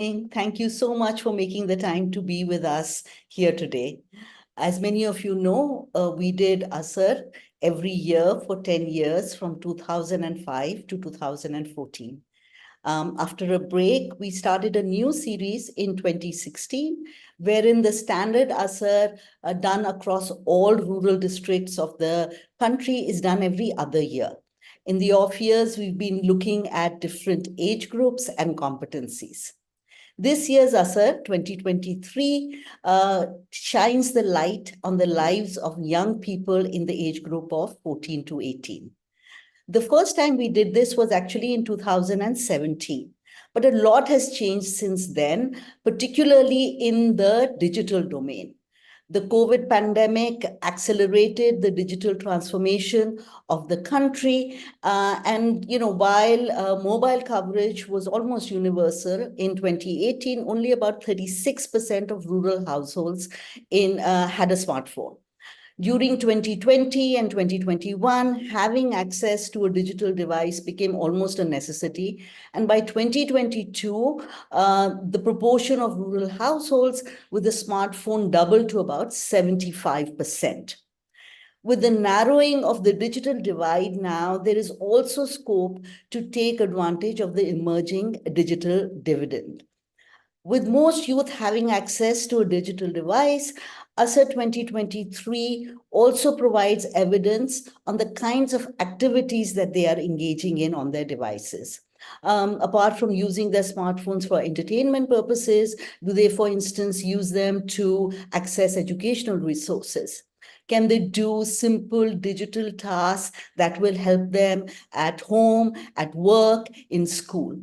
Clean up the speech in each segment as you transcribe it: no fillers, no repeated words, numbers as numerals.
Thank you so much for making the time to be with us here today. As many of you know, we did ASER every year for 10 years from 2005 to 2014. After a break, we started a new series in 2016, wherein the standard ASER done across all rural districts of the country is done every other year. In the off years, we've been looking at different age groups and competencies. This year's ASER 2023 shines the light on the lives of young people in the age group of 14 to 18. The first time we did this was actually in 2017, but a lot has changed since then, particularly in the digital domain. The COVID pandemic accelerated the digital transformation of the country. And while mobile coverage was almost universal in 2018, only about 36% of rural households had a smartphone. During 2020 and 2021, having access to a digital device became almost a necessity. And by 2022, the proportion of rural households with a smartphone doubled to about 75%. With the narrowing of the digital divide now, there is also scope to take advantage of the emerging digital dividend. With most youth having access to a digital device, ASER 2023 also provides evidence on the kinds of activities that they are engaging in on their devices. Apart from using their smartphones for entertainment purposes, do they, for instance, use them to access educational resources? Can they do simple digital tasks that will help them at home, at work, in school?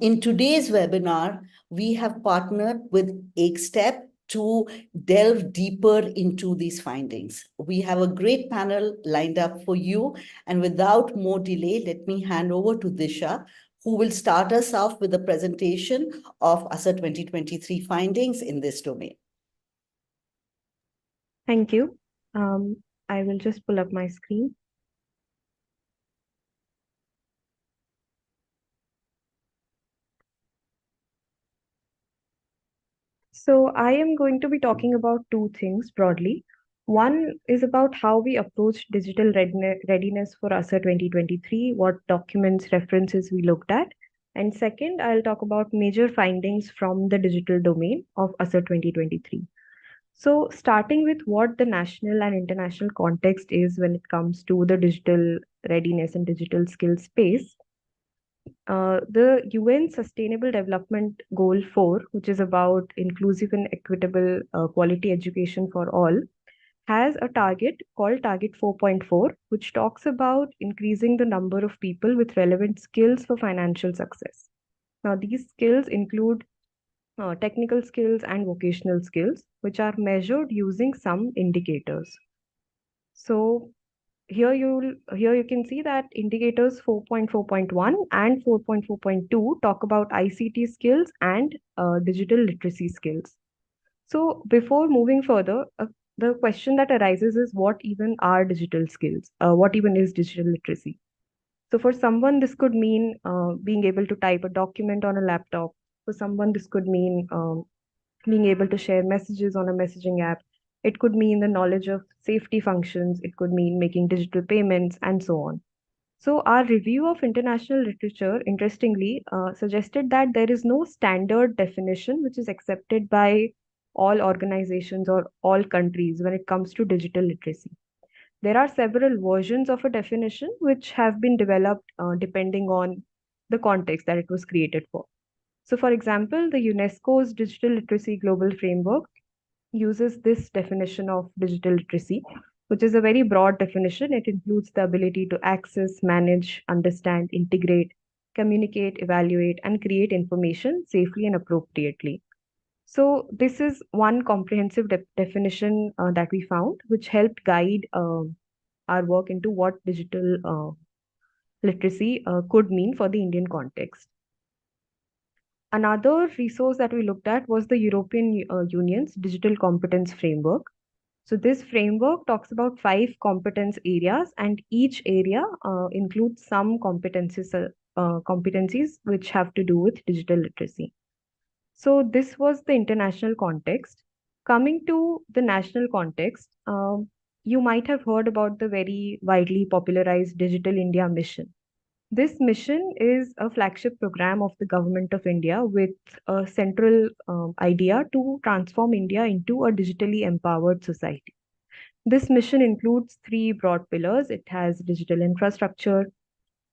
In today's webinar, we have partnered with EkStep to delve deeper into these findings. We have a great panel lined up for you. And without more delay, let me hand over to Disha, who will start us off with a presentation of ASER 2023 findings in this domain. Thank you. I will just pull up my screen. So I am going to be talking about two things broadly. One is about how we approach digital readiness for ASER 2023, what documents, references we looked at. And second, I'll talk about major findings from the digital domain of ASER 2023. So starting with what the national and international context is when it comes to the digital readiness and digital skills space. The UN Sustainable Development Goal 4, which is about inclusive and equitable quality education for all, has a target called Target 4.4, which talks about increasing the number of people with relevant skills for financial success. Now, these skills include technical skills and vocational skills, which are measured using some indicators. So here you can see that indicators 4.4.1 and 4.4.2 talk about ICT skills and digital literacy skills. So before moving further, the question that arises is what even are digital skills? What even is digital literacy? So for someone, this could mean being able to type a document on a laptop. For someone, this could mean being able to share messages on a messaging app. It could mean the knowledge of safety functions. It could mean making digital payments and so on. So our review of international literature, interestingly, suggested that there is no standard definition which is accepted by all organizations or all countries when it comes to digital literacy. There are several versions of a definition which have been developed depending on the context that it was created for. So for example, the UNESCO's Digital Literacy Global Framework uses this definition of digital literacy, which is a very broad definition. It includes the ability to access, manage, understand, integrate, communicate, evaluate, and create information safely and appropriately. So this is one comprehensive definition that we found, which helped guide our work into what digital literacy could mean for the Indian context. Another resource that we looked at was the European Union's Digital Competence Framework. So this framework talks about 5 competence areas, and each area includes some competencies which have to do with digital literacy. So this was the international context. Coming to the national context, you might have heard about the very widely popularized Digital India mission. This mission is a flagship program of the Government of India with a central idea to transform India into a digitally empowered society. This mission includes three broad pillars. It has digital infrastructure,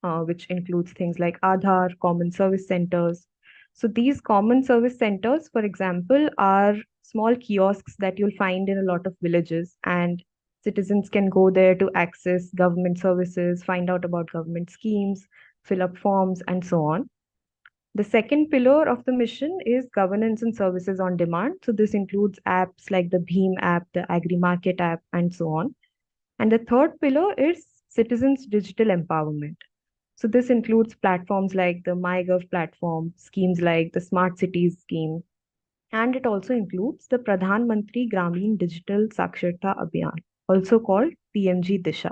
which includes things like Aadhaar, common service centers. So these common service centers, for example, are small kiosks that you'll find in a lot of villages, and citizens can go there to access government services, find out about government schemes, fill up forms, and so on. The second pillar of the mission is governance and services on demand. So this includes apps like the Bheem app, the Agri Market app, and so on. And the third pillar is citizens' digital empowerment. So this includes platforms like the MyGov platform, schemes like the Smart Cities scheme, and it also includes the Pradhan Mantri Gramin Digital Saksharta Abhiyan, also called PMG Disha.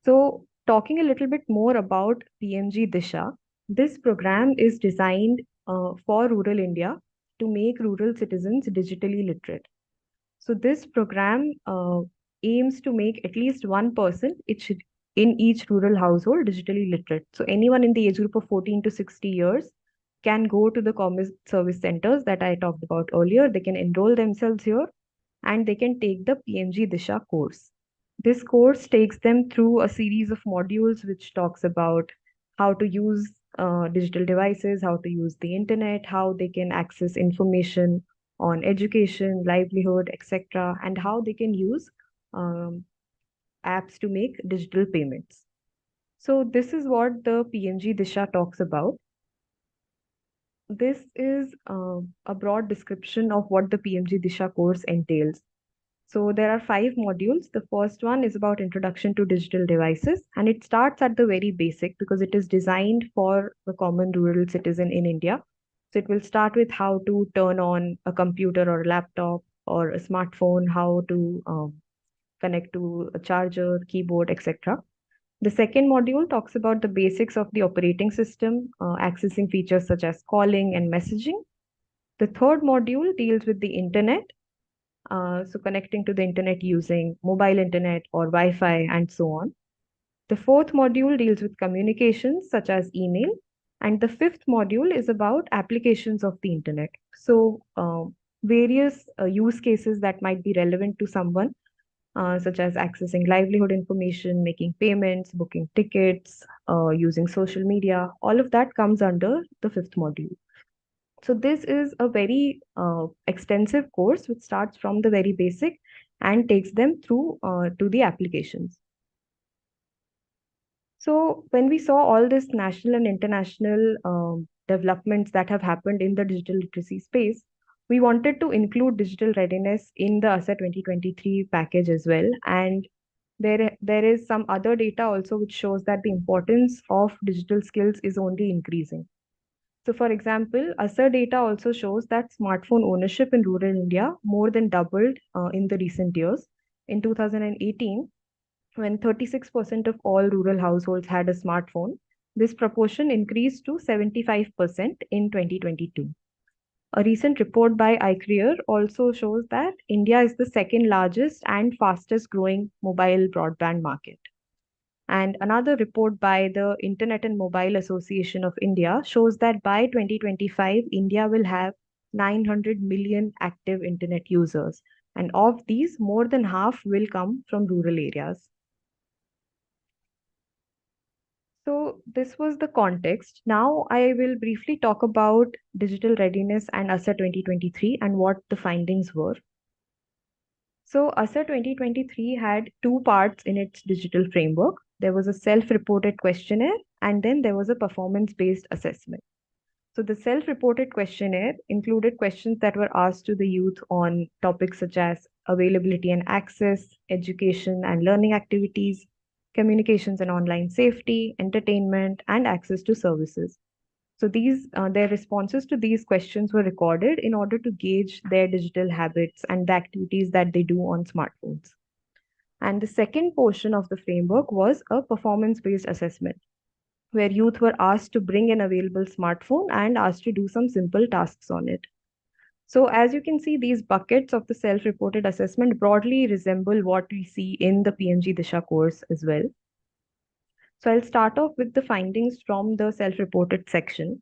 So talking a little bit more about PMG Disha, this program is designed for rural India to make rural citizens digitally literate. So this program aims to make at least one person in each rural household digitally literate. So anyone in the age group of 14 to 60 years can go to the common service centers that I talked about earlier. They can enroll themselves here and they can take the PMG Disha course. This course takes them through a series of modules which talks about how to use digital devices, how to use the internet, how they can access information on education, livelihood, etc., and how they can use um, apps to make digital payments. So this is what the PMG Disha talks about. This is a broad description of what the PMG Disha course entails. So there are 5 modules. The first one is about introduction to digital devices, and it starts at the very basic because it is designed for the common rural citizen in India. So it will start with how to turn on a computer or a laptop or a smartphone, how to connect to a charger, keyboard, etc. The second module talks about the basics of the operating system, accessing features such as calling and messaging. The third module deals with the internet, so connecting to the internet using mobile internet or Wi-Fi and so on. The fourth module deals with communications such as email. And the fifth module is about applications of the internet. So various use cases that might be relevant to someone, such as accessing livelihood information, making payments, booking tickets, using social media, all of that comes under the fifth module. So this is a very extensive course which starts from the very basic and takes them through to the applications. So when we saw all this national and international developments that have happened in the digital literacy space, we wanted to include digital readiness in the ASER 2023 package as well. And there is some other data also which shows that the importance of digital skills is only increasing. So, for example, ASER data also shows that smartphone ownership in rural India more than doubled in the recent years. In 2018, when 36% of all rural households had a smartphone, this proportion increased to 75% in 2022. A recent report by iCareer also shows that India is the second largest and fastest growing mobile broadband market. And another report by the Internet and Mobile Association of India shows that by 2025, India will have 900 million active internet users. And of these, more than half will come from rural areas. So this was the context. Now I will briefly talk about digital readiness and ASER 2023 and what the findings were. So ASER 2023 had two parts in its digital framework. There was a self-reported questionnaire and then there was a performance-based assessment. So the self-reported questionnaire included questions that were asked to the youth on topics such as availability and access, education and learning activities, communications and online safety, entertainment, and access to services. So their responses to these questions were recorded in order to gauge their digital habits and the activities that they do on smartphones. And the second portion of the framework was a performance-based assessment. where youth were asked to bring an available smartphone and asked to do some simple tasks on it. So as you can see, these buckets of the self-reported assessment broadly resemble what we see in the PMG Disha course as well. So I'll start off with the findings from the self-reported section.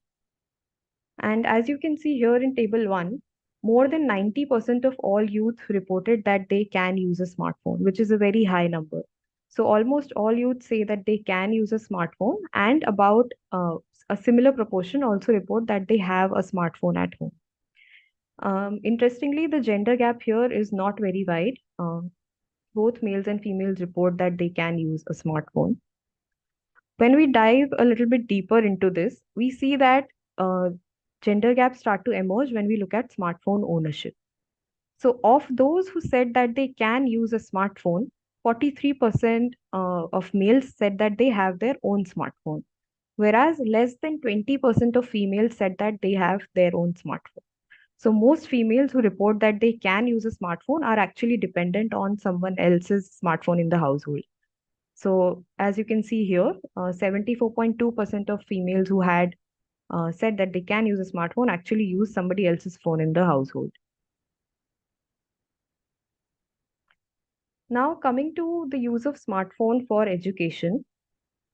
And as you can see here in table 1, more than 90% of all youth reported that they can use a smartphone, which is a very high number. So almost all youth say that they can use a smartphone, and about a similar proportion also report that they have a smartphone at home. Interestingly, the gender gap here is not very wide. Both males and females report that they can use a smartphone. When we dive a little bit deeper into this, we see that uh, gender gaps start to emerge when we look at smartphone ownership. So, of those who said that they can use a smartphone, 43% of males said that they have their own smartphone, whereas less than 20% of females said that they have their own smartphone. So, most females who report that they can use a smartphone are actually dependent on someone else's smartphone in the household. So, as you can see here, 74.2% of females who had said that they can use a smartphone actually use somebody else's phone in the household. Now, coming to the use of smartphone for education.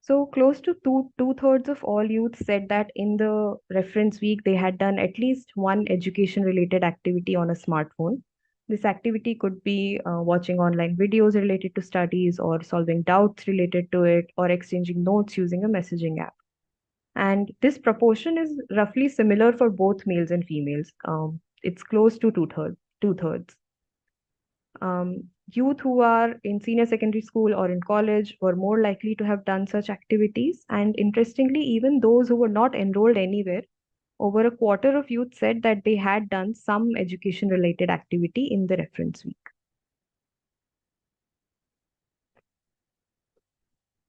So, close to two-thirds of all youth said that in the reference week they had done at least one education-related activity on a smartphone. This activity could be watching online videos related to studies, or solving doubts related to it, or exchanging notes using a messaging app. And this proportion is roughly similar for both males and females. It's close to two-thirds. Youth who are in senior secondary school or in college were more likely to have done such activities. And interestingly, even those who were not enrolled anywhere, over a quarter of youth said that they had done some education related activity in the reference week.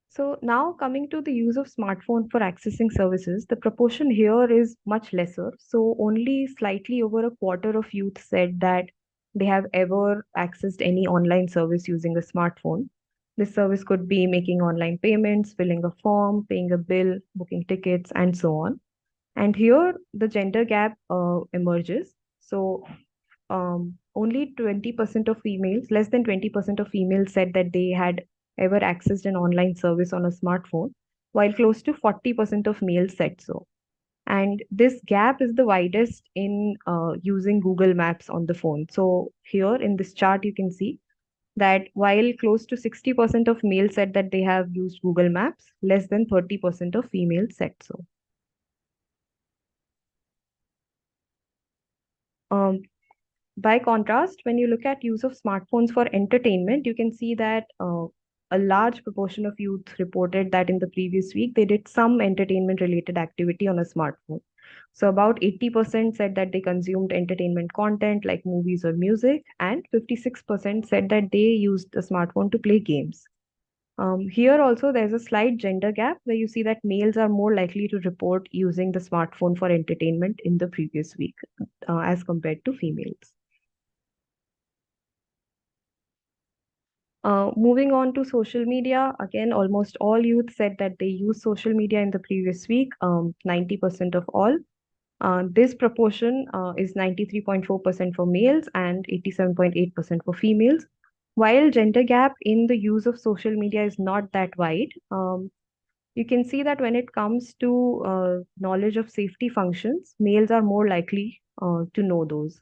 So now coming to the use of smartphone for accessing services, the proportion here is much lesser. So only slightly over a quarter of youth said that they have ever accessed any online service using a smartphone. This service could be making online payments, filling a form, paying a bill, booking tickets, and so on. And here the gender gap emerges. So only 20% of females, less than 20% of females said that they had ever accessed an online service on a smartphone, while close to 40% of males said so. And this gap is the widest in using Google Maps on the phone. So here in this chart, you can see that while close to 60% of males said that they have used Google Maps, less than 30% of females said so. Um, By contrast, when you look at use of smartphones for entertainment, you can see that a large proportion of youth reported that in the previous week they did some entertainment related activity on a smartphone. So about 80% said that they consumed entertainment content like movies or music, and 56% said that they used a smartphone to play games. Here also there's a slight gender gap where you see that males are more likely to report using the smartphone for entertainment in the previous week as compared to females. Moving on to social media, again, almost all youth said that they use social media in the previous week, 90% of all. This proportion is 93.4% for males and 87.8% for females. While gender gap in the use of social media is not that wide, you can see that when it comes to knowledge of safety functions, males are more likely to know those.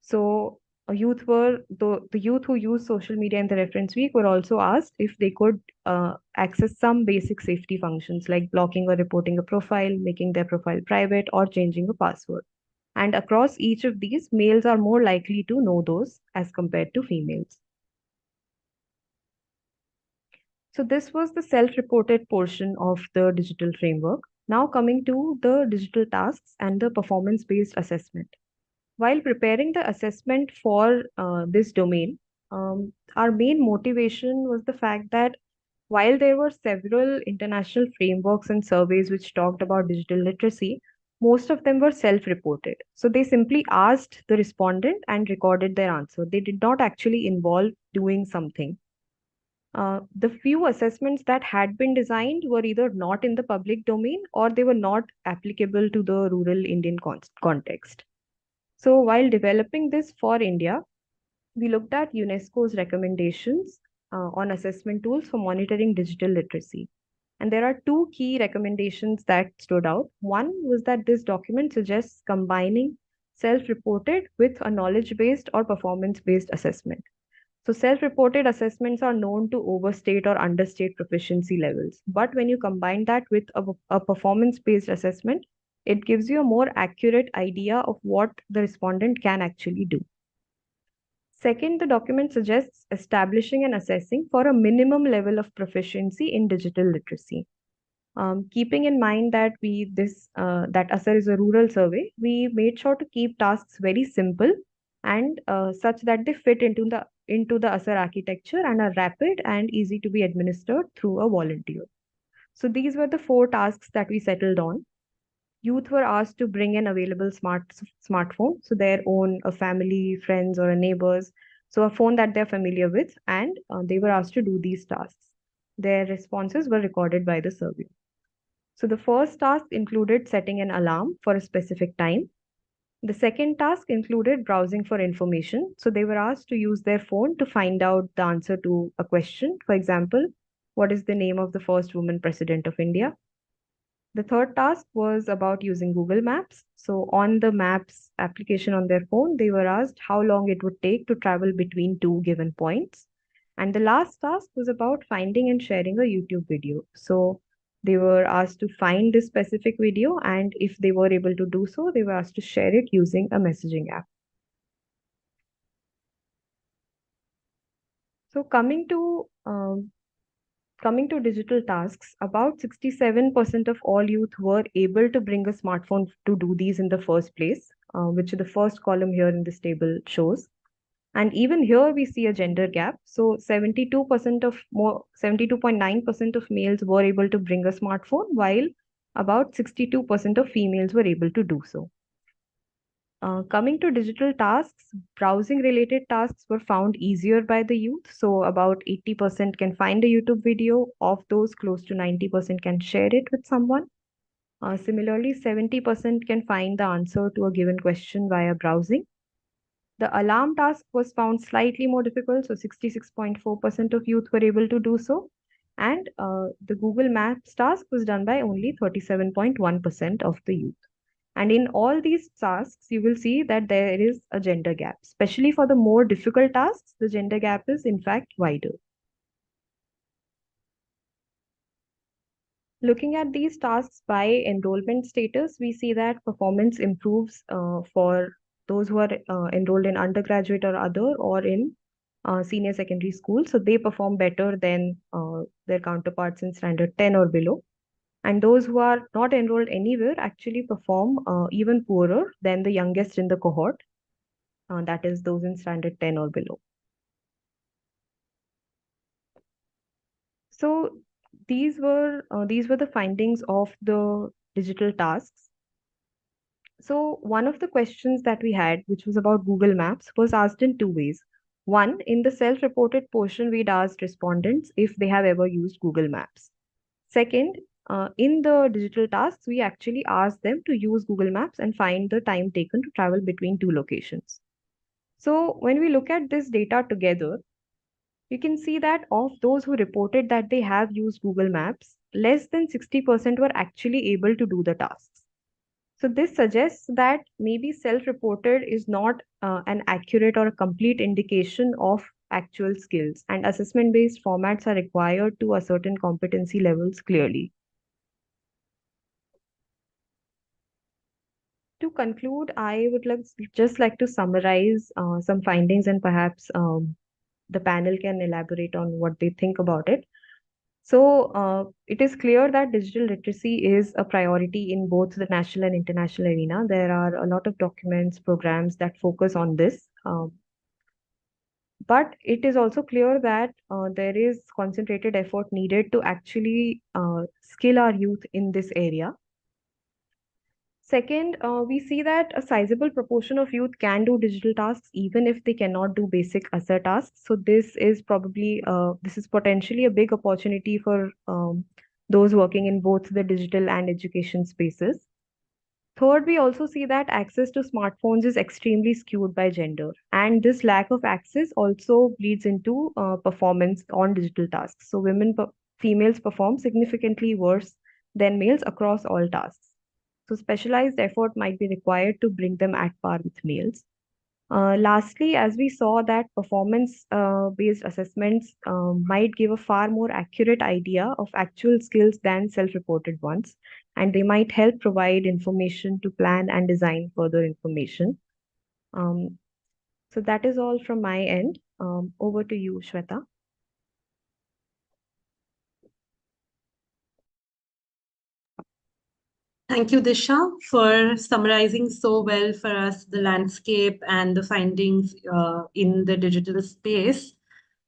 So the youth who use social media in the reference week were also asked if they could access some basic safety functions like blocking or reporting a profile, making their profile private, or changing a password. And across each of these, males are more likely to know those as compared to females. So this was the self-reported portion of the digital framework. Now coming to the digital tasks and the performance-based assessment. While preparing the assessment for this domain, our main motivation was the fact that while there were several international frameworks and surveys which talked about digital literacy, most of them were self-reported. So they simply asked the respondent and recorded their answer. They did not actually involve doing something. The few assessments that had been designed were either not in the public domain or they were not applicable to the rural Indian context. So, while developing this for India, we looked at UNESCO's recommendations on assessment tools for monitoring digital literacy. And there are two key recommendations that stood out. One was that this document suggests combining self reported with a knowledge based or performance based assessment. So, self reported assessments are known to overstate or understate proficiency levels. But when you combine that with a performance based assessment, it gives you a more accurate idea of what the respondent can actually do. Second, the document suggests establishing and assessing for a minimum level of proficiency in digital literacy. Keeping in mind that that ASER is a rural survey, we made sure to keep tasks very simple and such that they fit into the ASER architecture and are rapid and easy to be administered through a volunteer. So these were the four tasks that we settled on. Youth were asked to bring an available smartphone, so their own, a family, friends, or a neighbor's, so a phone that they're familiar with, and they were asked to do these tasks. Their responses were recorded by the survey. So the first task included setting an alarm for a specific time. The second task included browsing for information. So they were asked to use their phone to find out the answer to a question. For example, what is the name of the first woman president of India? The third task was about using Google Maps. So on the Maps application on their phone, they were asked how long it would take to travel between two given points. And the last task was about finding and sharing a YouTube video. So they were asked to find this specific video, and if they were able to do so, they were asked to share it using a messaging app. So coming to digital tasks, about 67% of all youth were able to bring a smartphone to do these in the first place, which the first column here in this table shows. And even here we see a gender gap. So 72.9% of males were able to bring a smartphone, while about 62% of females were able to do so. Coming to digital tasks, browsing related tasks were found easier by the youth. So about 80% can find a YouTube video. Of those, close to 90% can share it with someone. Similarly, 70% can find the answer to a given question via browsing. The alarm task was found slightly more difficult, so 66.4% of youth were able to do so. And the Google Maps task was done by only 37.1% of the youth. And in all these tasks, you will see that there is a gender gap. Especially for the more difficult tasks, the gender gap is in fact wider. Looking at these tasks by enrollment status, we see that performance improves for those who are enrolled in undergraduate or other or in senior secondary school. So they perform better than their counterparts in standard 10 or below. And those who are not enrolled anywhere actually perform even poorer than the youngest in the cohort, that is, those in standard 10 or below. So these were the findings of the digital tasks. So one of the questions that we had, which was about Google Maps, was asked in two ways. One, in the self-reported portion, we'd asked respondents if they have ever used Google Maps. Second, in the digital tasks, we actually asked them to use Google Maps and find the time taken to travel between two locations. So when we look at this data together, you can see that of those who reported that they have used Google Maps, less than 60% were actually able to do the tasks. So this suggests that maybe self-reported is not an accurate or a complete indication of actual skills, and assessment-based formats are required to ascertain competency levels clearly. To conclude, I would just like to summarize some findings, and perhaps the panel can elaborate on what they think about it. So it is clear that digital literacy is a priority in both the national and international arena. There are a lot of documents, programs that focus on this. But it is also clear that there is concentrated effort needed to actually skill our youth in this area. Second, we see that a sizable proportion of youth can do digital tasks even if they cannot do basic ASER tasks. So this is potentially a big opportunity for those working in both the digital and education spaces. Third, we also see that access to smartphones is extremely skewed by gender, and this lack of access also bleeds into performance on digital tasks. So females perform significantly worse than males across all tasks. So specialized effort might be required to bring them at par with males. Lastly, as we saw that performance-based assessments might give a far more accurate idea of actual skills than self-reported ones, and they might help provide information to plan and design further information. Um, so that is all from my end. Over to you, Shweta. Thank you, Disha, for summarizing so well for us the landscape and the findings in the digital space.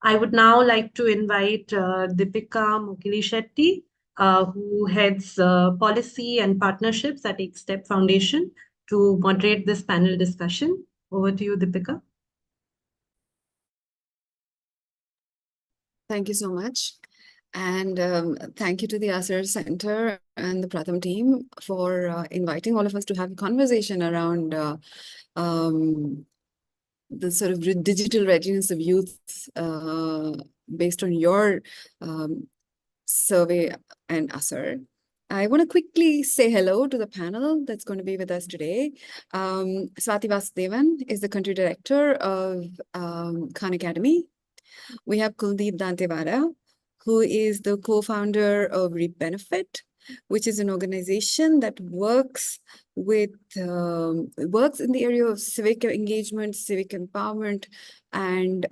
I would now like to invite Deepika Mukili-Shetty, who heads policy and partnerships at EkStep Foundation, to moderate this panel discussion. Over to you, Deepika. Thank you so much. And thank you to the ASER Centre and the Pratham team for inviting all of us to have a conversation around the sort of digital readiness of youth based on your survey and ASER. I want to quickly say hello to the panel that's going to be with us today. Swati Vasudevan is the country director of Khan Academy. We have Kuldeep Dantewara, who is the co-founder of Reap Benefit, which is an organization that works with works in the area of civic engagement, civic empowerment, and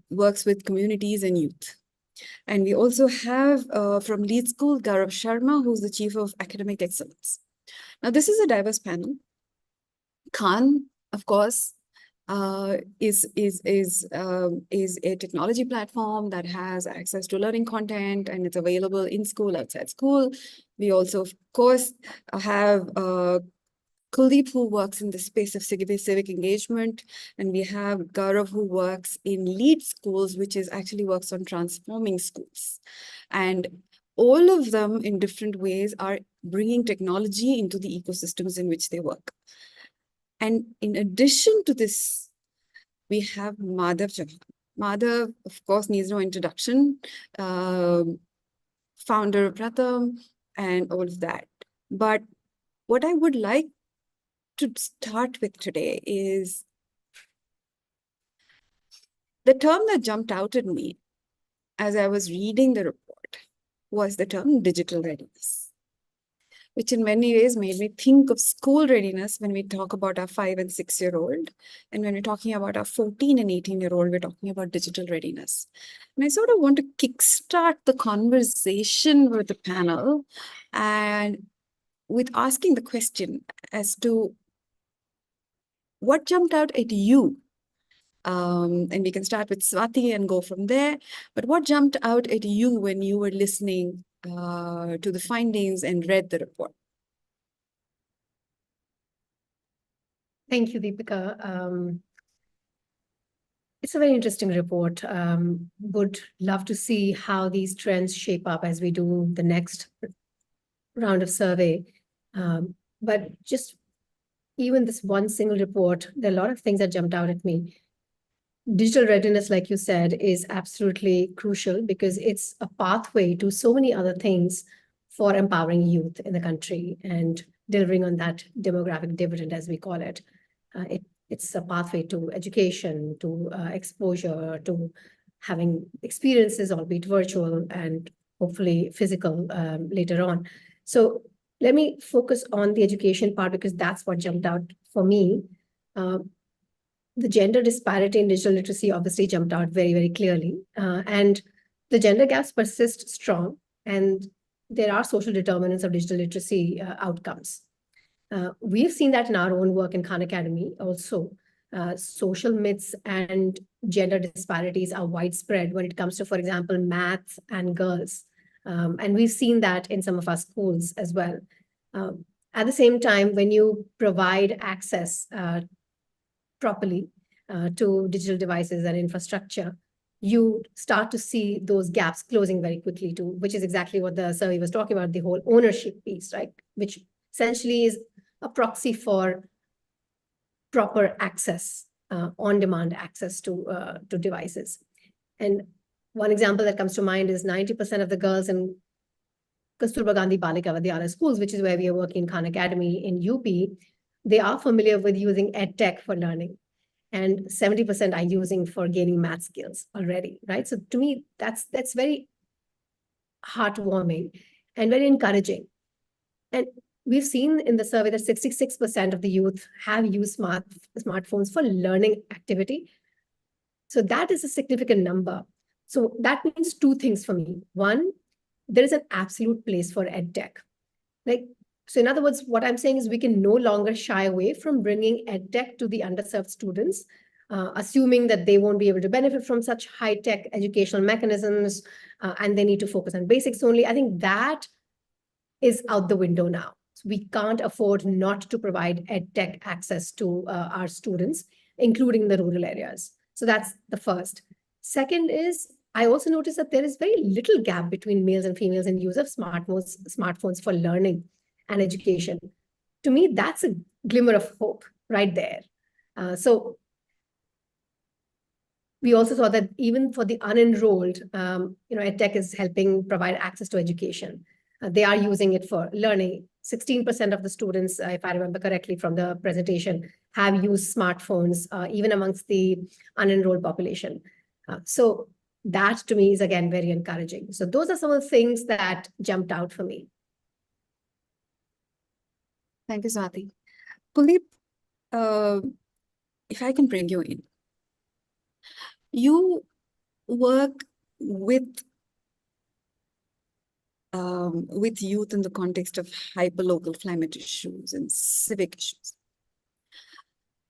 works with communities and youth. And we also have from Lead School, Gaurav Sharma, who's the Chief of Academic Excellence. Now, this is a diverse panel. Khan, of course, is a technology platform that has access to learning content, and it's available in school, outside school. We also, of course, have Kuldeep, who works in the space of civic engagement, and we have Gaurav, who works in Lead Schools, which is actually works on transforming schools. And all of them in different ways are bringing technology into the ecosystems in which they work. And in addition to this, we have Madhav Chauhan. Madhav, of course, needs no introduction, founder of Pratham and all of that. But what I would like to start with today is the term that jumped out at me as I was reading the report was the term digital readiness, which in many ways made me think of school readiness when we talk about our 5- and 6-year-old. And when we're talking about our 14- and 18-year-old, we're talking about digital readiness. And I sort of want to kickstart the conversation with the panel and with asking the question as to what jumped out at you. And we can start with Swati and go from there. But what jumped out at you when you were listening to the findings and read the report? Thank you, Deepika. It's a very interesting report. Would love to see how these trends shape up as we do the next round of survey. But just even this one single report, there are a lot of things that jumped out at me. Digital readiness, like you said, is absolutely crucial because it's a pathway to so many other things for empowering youth in the country and delivering on that demographic dividend, as we call it. It's a pathway to education, to exposure, to having experiences, albeit virtual and hopefully physical later on. So let me focus on the education part because that's what jumped out for me. The gender disparity in digital literacy obviously jumped out very, very clearly. And the gender gaps persist strong, and there are social determinants of digital literacy outcomes. We've seen that in our own work in Khan Academy also. Social myths and gender disparities are widespread when it comes to, for example, math and girls. And we've seen that in some of our schools as well. At the same time, when you provide access properly to digital devices and infrastructure, you start to see those gaps closing very quickly too, which is exactly what the survey was talking about, the whole ownership piece, right? Which essentially is a proxy for proper access, on-demand access to devices. And one example that comes to mind is 90% of the girls in Kasturba Gandhi Balika Vidyalaya schools, which is where we are working in Khan Academy in UP, they are familiar with using EdTech for learning. And 70% are using for gaining math skills already, right? So to me, that's very heartwarming and very encouraging. And we've seen in the survey that 66% of the youth have used smartphones for learning activity. So that is a significant number. So that means two things for me. One, there is an absolute place for EdTech. So in other words, what I'm saying is we can no longer shy away from bringing EdTech to the underserved students, assuming that they won't be able to benefit from such high-tech educational mechanisms, and they need to focus on basics only. I think that is out the window now. So we can't afford not to provide EdTech access to our students, including the rural areas. So that's the first. Second is, I also noticed that there is very little gap between males and females in use of smartphones for learning and education. To me, that's a glimmer of hope right there. So we also saw that even for the unenrolled, EdTech is helping provide access to education. They are using it for learning. 16% of the students, if I remember correctly from the presentation, have used smartphones, even amongst the unenrolled population. So that to me is again very encouraging. So those are some of the things that jumped out for me. Thank you, Swati. Kuldeep, if I can bring you in. You work with youth in the context of hyperlocal climate issues and civic issues.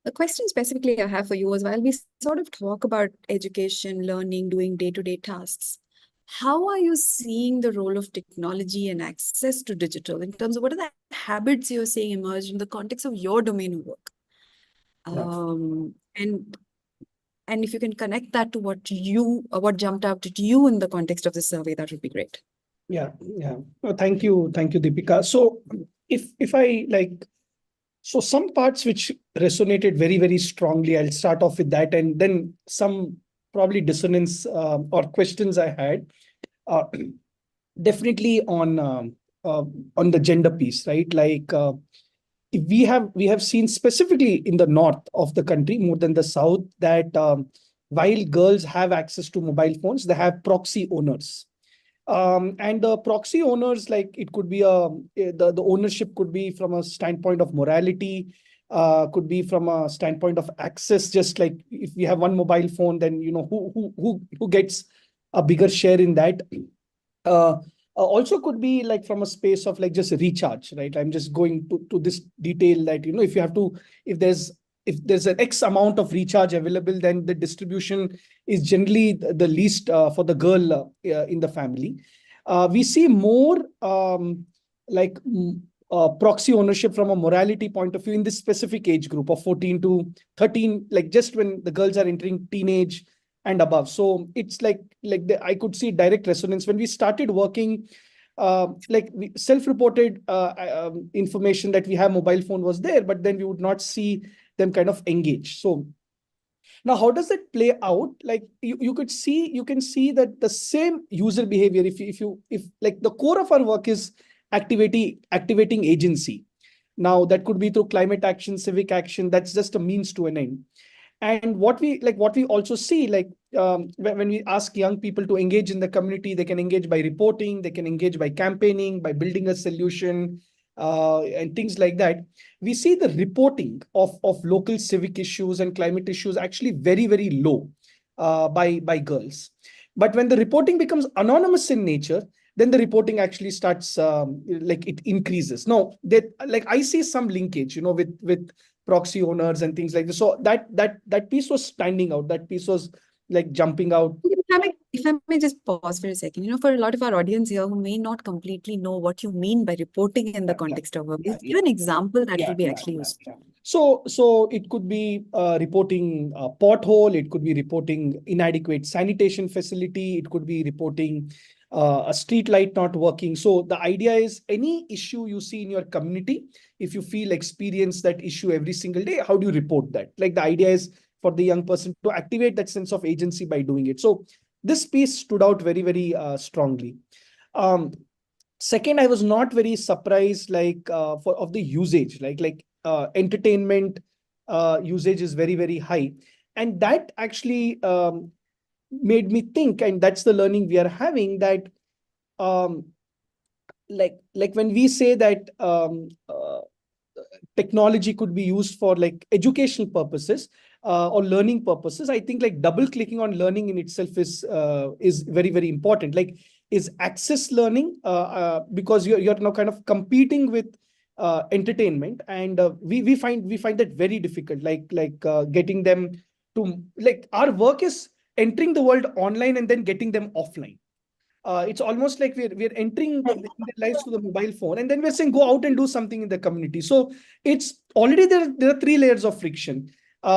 The question specifically I have for you is, while we sort of talk about education, learning, doing day-to-day tasks, how are you seeing the role of technology and access to digital in terms of what are the habits you're seeing emerge in the context of your domain of work? And if you can connect that to what jumped out at you in the context of the survey, that would be great. Yeah. Well, thank you, Deepika. So if I so some parts which resonated very, very strongly, I'll start off with that, and then some probably dissonance or questions I had. Definitely on the gender piece, right? We have seen specifically in the north of the country more than the south that while girls have access to mobile phones, they have proxy owners. And the proxy owners, it could be the ownership could be from a standpoint of morality, could be from a standpoint of access. Just like if we have one mobile phone, then who gets a bigger share in that. Also could be from a space of just recharge, right? I'm just going to this detail that if there's an X amount of recharge available, then the distribution is generally the least for the girl in the family. We see more proxy ownership from a morality point of view in this specific age group of 14 to 13, just when the girls are entering teenage and above. So it's I could see direct resonance when we started working. Self-reported information that we have mobile phone was there, but then we would not see them kind of engage. So now how does it play out? You can see that the same user behavior, if the core of our work is activating agency. Now that could be through climate action, civic action. That's just a means to an end. And what we also see, when we ask young people to engage in the community, they can engage by reporting, they can engage by campaigning, by building a solution, and things like that. We see the reporting of local civic issues and climate issues actually very, very low by girls. But when the reporting becomes anonymous in nature, then the reporting actually starts it increases. Now that I see some linkage, with proxy owners and things like this. So that piece was standing out. That piece was jumping out. If I may just pause for a second, for a lot of our audience here who may not completely know what you mean by reporting in the context of work, give an example that will be actually useful. So it could be reporting a pothole, it could be reporting inadequate sanitation facility, it could be reporting a street light not working. So the idea is any issue you see in your community, if you experience that issue every single day, how do you report that? Like the idea is for the young person to activate that sense of agency by doing it. So this piece stood out very, very strongly. Second, I was not very surprised of the usage, entertainment usage is very, very high. And that actually made me think, and that's the learning we are having, that when we say that technology could be used for educational purposes or learning purposes, I think double clicking on learning in itself is very, very important. Is access learning because you're now kind of competing with entertainment, and we find that very difficult. Getting them to our work is entering the world online and then getting them offline. It's almost like we're entering their lives through the mobile phone, and then we're saying go out and do something in the community. So it's already there are 3 layers of friction.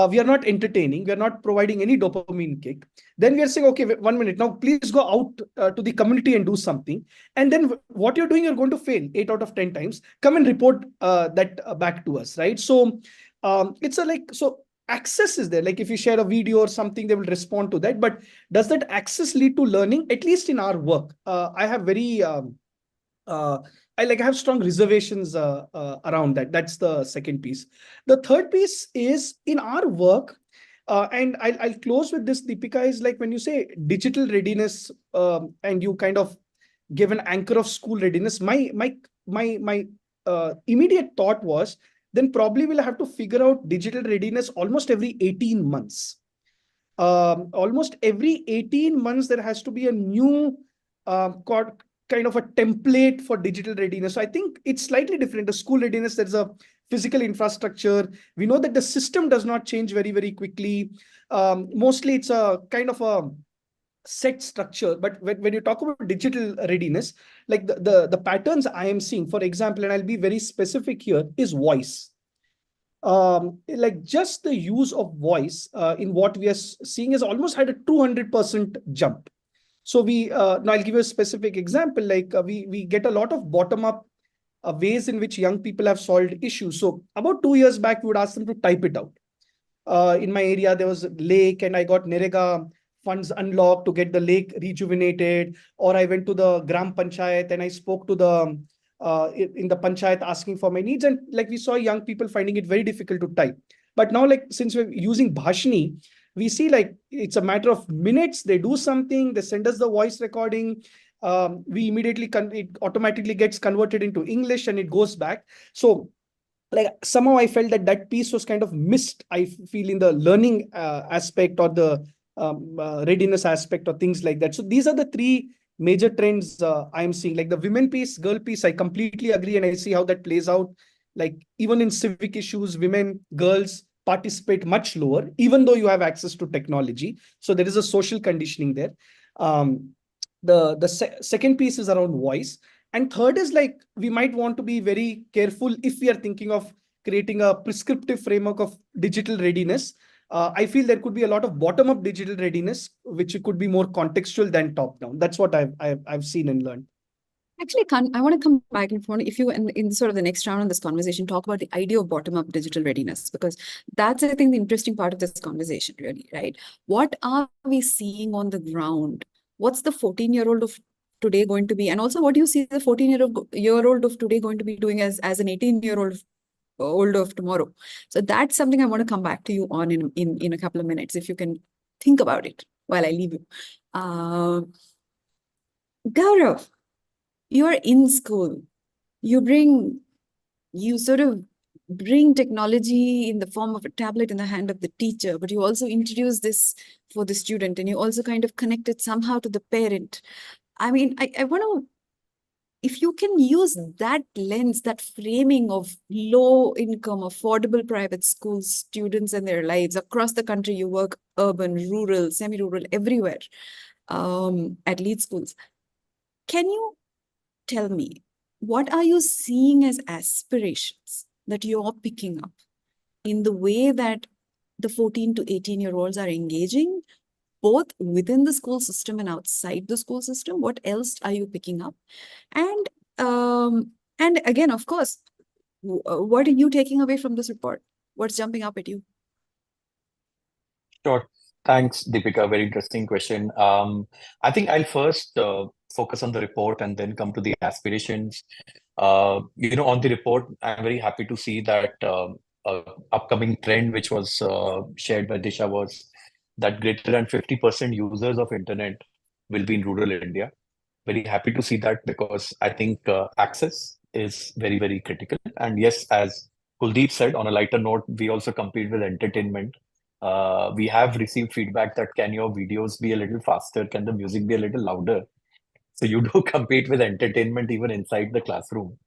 We are not entertaining, we are not providing any dopamine kick. Then we are saying, okay, 1 minute, now please go out to the community and do something. And then what you're doing, you're going to fail 8 out of 10 times. Come and report that back to us, right? So so access is there. If you share a video or something, they will respond to that. But does that access lead to learning? At least in our work, I have very I have strong reservations around that. That's the second piece. The third piece is in our work, and I'll close with this, Deepika, is when you say digital readiness, and you kind of give an anchor of school readiness. My immediate thought was, then probably we'll have to figure out digital readiness almost every 18 months. Almost every 18 months, there has to be a new kind of a template for digital readiness. So I think it's slightly different. The school readiness, there's a physical infrastructure. We know that the system does not change very, very quickly. Mostly it's a kind of a set structure. But when you talk about digital readiness, the patterns I am seeing, for example, and I'll be very specific here, is voice. Just the use of voice in what we are seeing has almost had a 200% jump. So now I'll give you a specific example. We get a lot of bottom-up ways in which young people have solved issues. So about 2 years back, we would ask them to type it out. In my area, there was a lake, and I got Nerega funds unlocked to get the lake rejuvenated. Or I went to the Gram Panchayat and I spoke to the in the Panchayat asking for my needs. And we saw young people finding it very difficult to type. But now, since we're using Bhashini, we see it's a matter of minutes. They do something, they send us the voice recording. We immediately, it automatically gets converted into English and it goes back. So somehow I felt that piece was kind of missed, I feel, in the learning aspect or the readiness aspect or things like that. So these are the 3 major trends I'm seeing. The women piece, girl piece, I completely agree, and I see how that plays out. Even in civic issues, women, girls participate much lower, even though you have access to technology. So there is a social conditioning there. The second piece is around voice. And third is we might want to be very careful if we are thinking of creating a prescriptive framework of digital readiness. I feel there could be a lot of bottom-up digital readiness, which could be more contextual than top-down. That's what I've seen and learned. Actually, I want to come back if you, in sort of the next round of this conversation, talk about the idea of bottom-up digital readiness, because that's, I think, the interesting part of this conversation, really, right? What are we seeing on the ground? What's the 14-year-old of today going to be? And also, what do you see the 14-year-old of today going to be doing as an 18-year-old of tomorrow? So that's something I want to come back to you on in a couple of minutes, if you can think about it while I leave you. Gaurav, you're in school. You sort of bring technology in the form of a tablet in the hand of the teacher, but you also introduce this for the student, and you also kind of connect it somehow to the parent. I mean, I want to, if you can use that lens, that framing of low income, affordable private school students and their lives across the country, you work urban, rural, semi-rural, everywhere. at lead schools. Can you tell me, what are you seeing as aspirations that you're picking up in the way that the 14 to 18-year-olds are engaging, both within the school system and outside the school system? What else are you picking up? And again, of course, what are you taking away from this report? What's jumping up at you? Sure. Thanks, Deepika. Very interesting question. I think I'll first focus on the report and then come to the aspirations. On the report, I'm very happy to see that upcoming trend, which was shared by Disha, was that greater than 50% users of internet will be in rural India. Very happy to see that, because I think access is very, very critical. And yes, as Kuldeep said, on a lighter note, we also compete with entertainment. We have received feedback that can your videos be a little faster? Can the music be a little louder? So you do compete with entertainment even inside the classroom.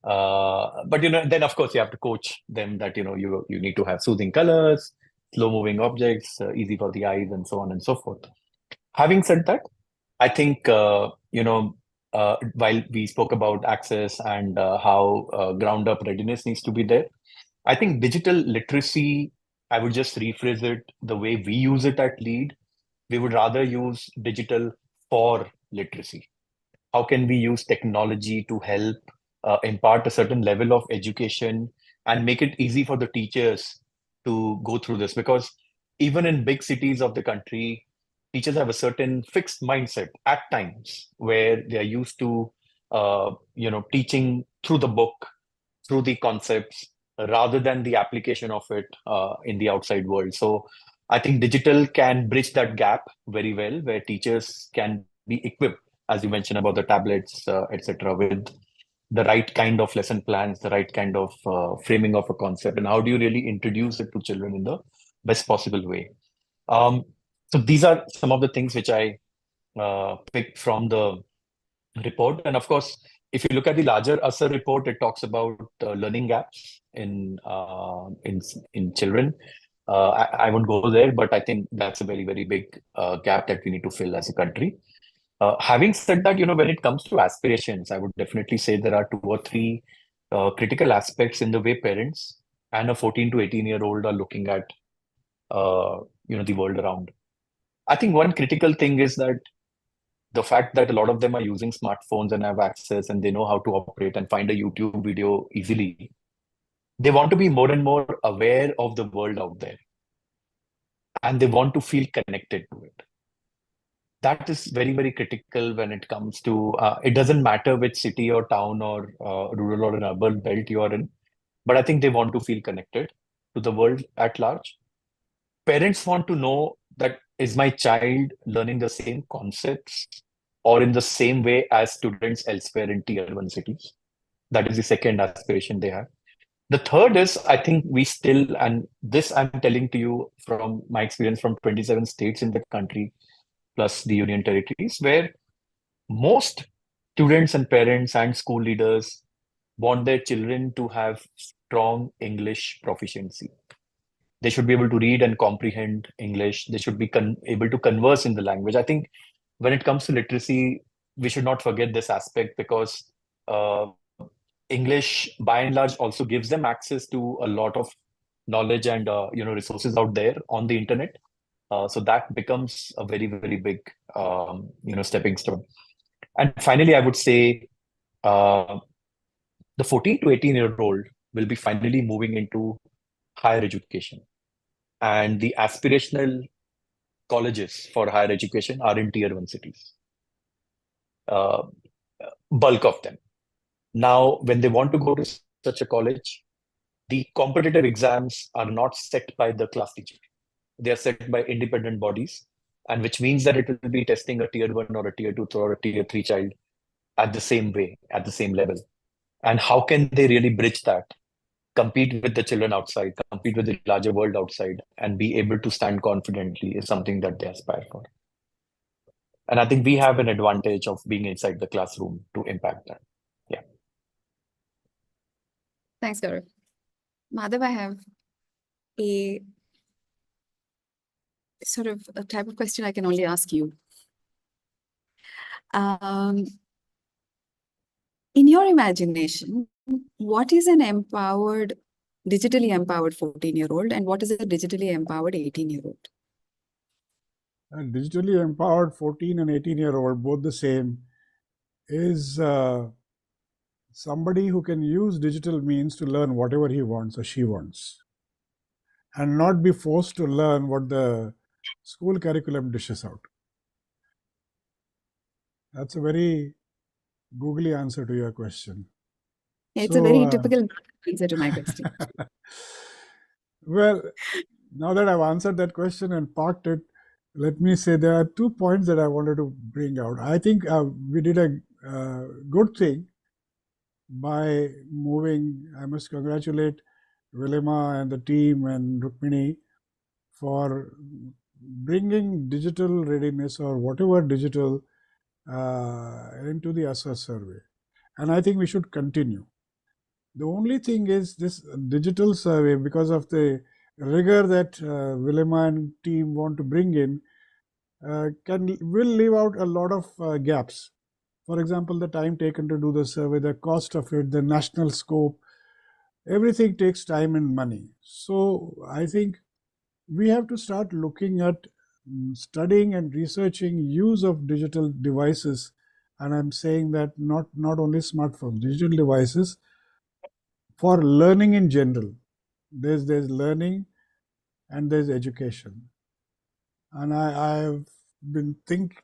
But then of course you have to coach them that you need to have soothing colors, slow moving objects, easy for the eyes, and so on and so forth. Having said that, I think while we spoke about access and how ground up readiness needs to be there, I think digital literacy, I would just rephrase it the way we use it at LEAD. We would rather use digital for literacy. How can we use technology to help impart a certain level of education and make it easy for the teachers to go through this? Because even in big cities of the country, teachers have a certain fixed mindset at times where they are used to teaching through the book, through the concepts, rather than the application of it in the outside world. So I think digital can bridge that gap very well, where teachers can be equipped, as you mentioned about the tablets, etc., with the right kind of lesson plans, the right kind of framing of a concept, and how do you really introduce it to children in the best possible way. So these are some of the things which I picked from the report. And of course, if you look at the larger ASER report, it talks about learning gaps in children. I won't go there, but I think that's a very, very big gap that we need to fill as a country. Having said that, when it comes to aspirations, I would definitely say there are 2 or 3 critical aspects in the way parents and a 14 to 18-year-old are looking at the world around. I think one critical thing is that the fact that a lot of them are using smartphones and have access and they know how to operate and find a YouTube video easily, they want to be more and more aware of the world out there. And they want to feel connected to it. That is very, very critical when it comes to, it doesn't matter which city or town or rural or an urban belt you are in, but I think they want to feel connected to the world at large. Parents want to know that, is my child learning the same concepts or in the same way as students elsewhere in tier 1 cities? That is the second aspiration they have. The third is, I think we still, and this I'm telling to you from my experience from 27 states in the country, plus the union territories, where most students and parents and school leaders want their children to have strong English proficiency. They should be able to read and comprehend English. They should be able to converse in the language. I think when it comes to literacy, we should not forget this aspect, because English, by and large, also gives them access to a lot of knowledge and resources out there on the internet. So that becomes a very, very big stepping stone. And finally, I would say the 14 to 18-year-old will be finally moving into higher education. And the aspirational colleges for higher education are in tier 1 cities. Bulk of them. Now, when they want to go to such a college, the competitive exams are not set by the class teacher. They are set by independent bodies, and which means that it will be testing a tier 1 or a tier 2 or a tier 3 child at the same way, at the same level. And how can they really bridge that, compete with the children outside, compete with the larger world outside, and be able to stand confidently is something that they aspire for. And I think we have an advantage of being inside the classroom to impact that. Yeah. Thanks, Gaurav. Madhav, I have a sort of a type of question I can only ask you. In your imagination, what is an digitally empowered 14-year-old and what is a digitally empowered 18-year-old? A digitally empowered 14 and 18-year-old, both the same, is somebody who can use digital means to learn whatever he wants or she wants and not be forced to learn what the school curriculum dishes out. That's a very googly answer to your question. It's a very typical answer to my question. Well, now that I've answered that question and parked it, let me say there are 2 points that I wanted to bring out. I think we did a good thing by moving. I must congratulate Vilima and the team and Rukmini for bringing digital readiness or whatever digital into the ASER survey. And I think we should continue. The only thing is this digital survey, because of the rigor that Vilima and team want to bring in, will leave out a lot of gaps. For example, the time taken to do the survey, the cost of it, the national scope, everything takes time and money. So I think we have to start looking at studying and researching use of digital devices. And I'm saying that not only smartphones, digital devices for learning in general. There's learning and there's education. And I've been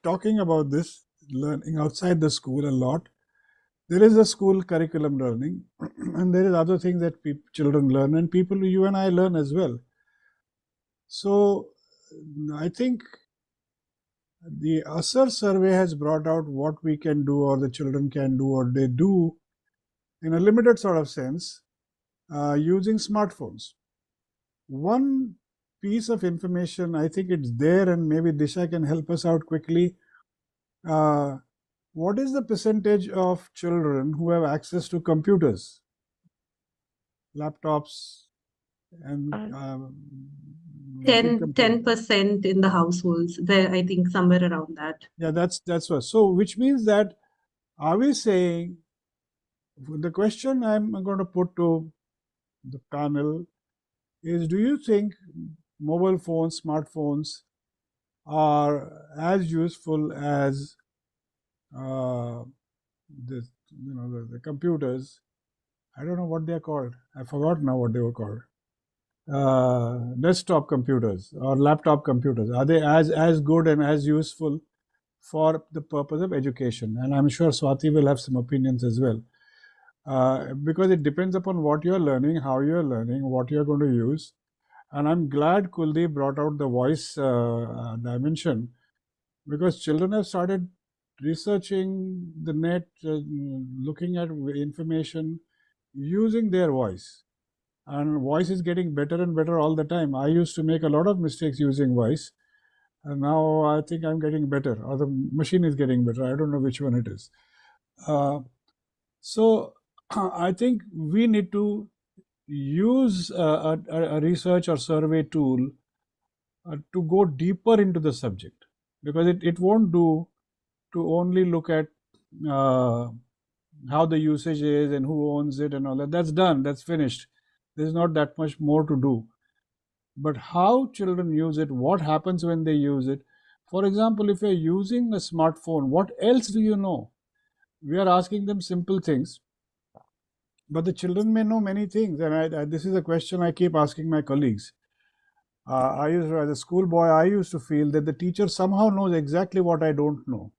talking about this learning outside the school a lot. There is a school curriculum learning, and there is other things that children learn, and people, you and I, learn as well. So I think the ASER survey has brought out what we can do, or the children can do, or they do in a limited sort of sense using smartphones. One piece of information, I think it's there, and maybe Disha can help us out quickly. What is the percentage of children who have access to computers, laptops, and 10% in the households? There, I think somewhere around that. Yeah, that's what. So, which means that, are we saying, the question I'm going to put to the panel is, do you think mobile phones, smartphones are as useful as the computers? I don't know what they're called. I forgot now what they were called. Desktop computers or laptop computers. Are they as good and as useful for the purpose of education? And I'm sure Swati will have some opinions as well. Because it depends upon what you're learning, how you're learning, what you're going to use. And I'm glad Kuldeep brought out the voice dimension, because children have started researching the net, looking at information using their voice. And voice is getting better and better all the time. I used to make a lot of mistakes using voice. And now I think I'm getting better, or the machine is getting better. I don't know which one it is. So I think we need to use a research or survey tool to go deeper into the subject, because it won't do to only look at how the usage is and who owns it and all that. That's done, that's finished. There's not that much more to do. But how children use it, what happens when they use it. For example, if you're using a smartphone, what else do you know? We are asking them simple things, but the children may know many things. And this is a question I keep asking my colleagues. As a schoolboy, I used to feel that the teacher somehow knows exactly what I don't know.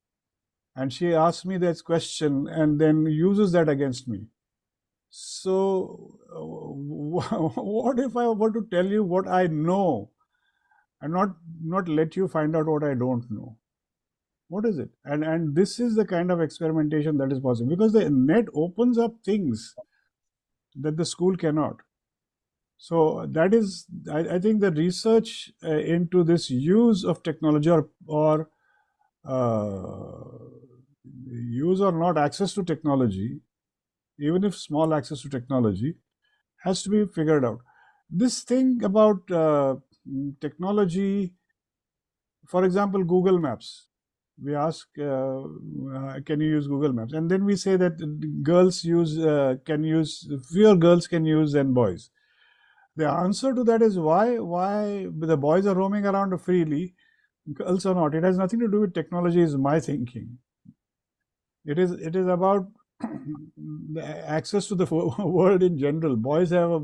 And she asks me this question and then uses that against me. So what if I were to tell you what I know and not let you find out what I don't know? What is it? And this is the kind of experimentation that is possible, because the net opens up things that the school cannot. So that is, I think the research into this use of technology or use or not access to technology, even if small access to technology, has to be figured out. This thing about technology, for example, Google Maps. we ask, can you use Google Maps? And then we say that girls fewer girls can use than boys. The answer to that is why the boys are roaming around freely, girls are not. It has nothing to do with technology, is my thinking. It is about the access to the world in general. Boys have a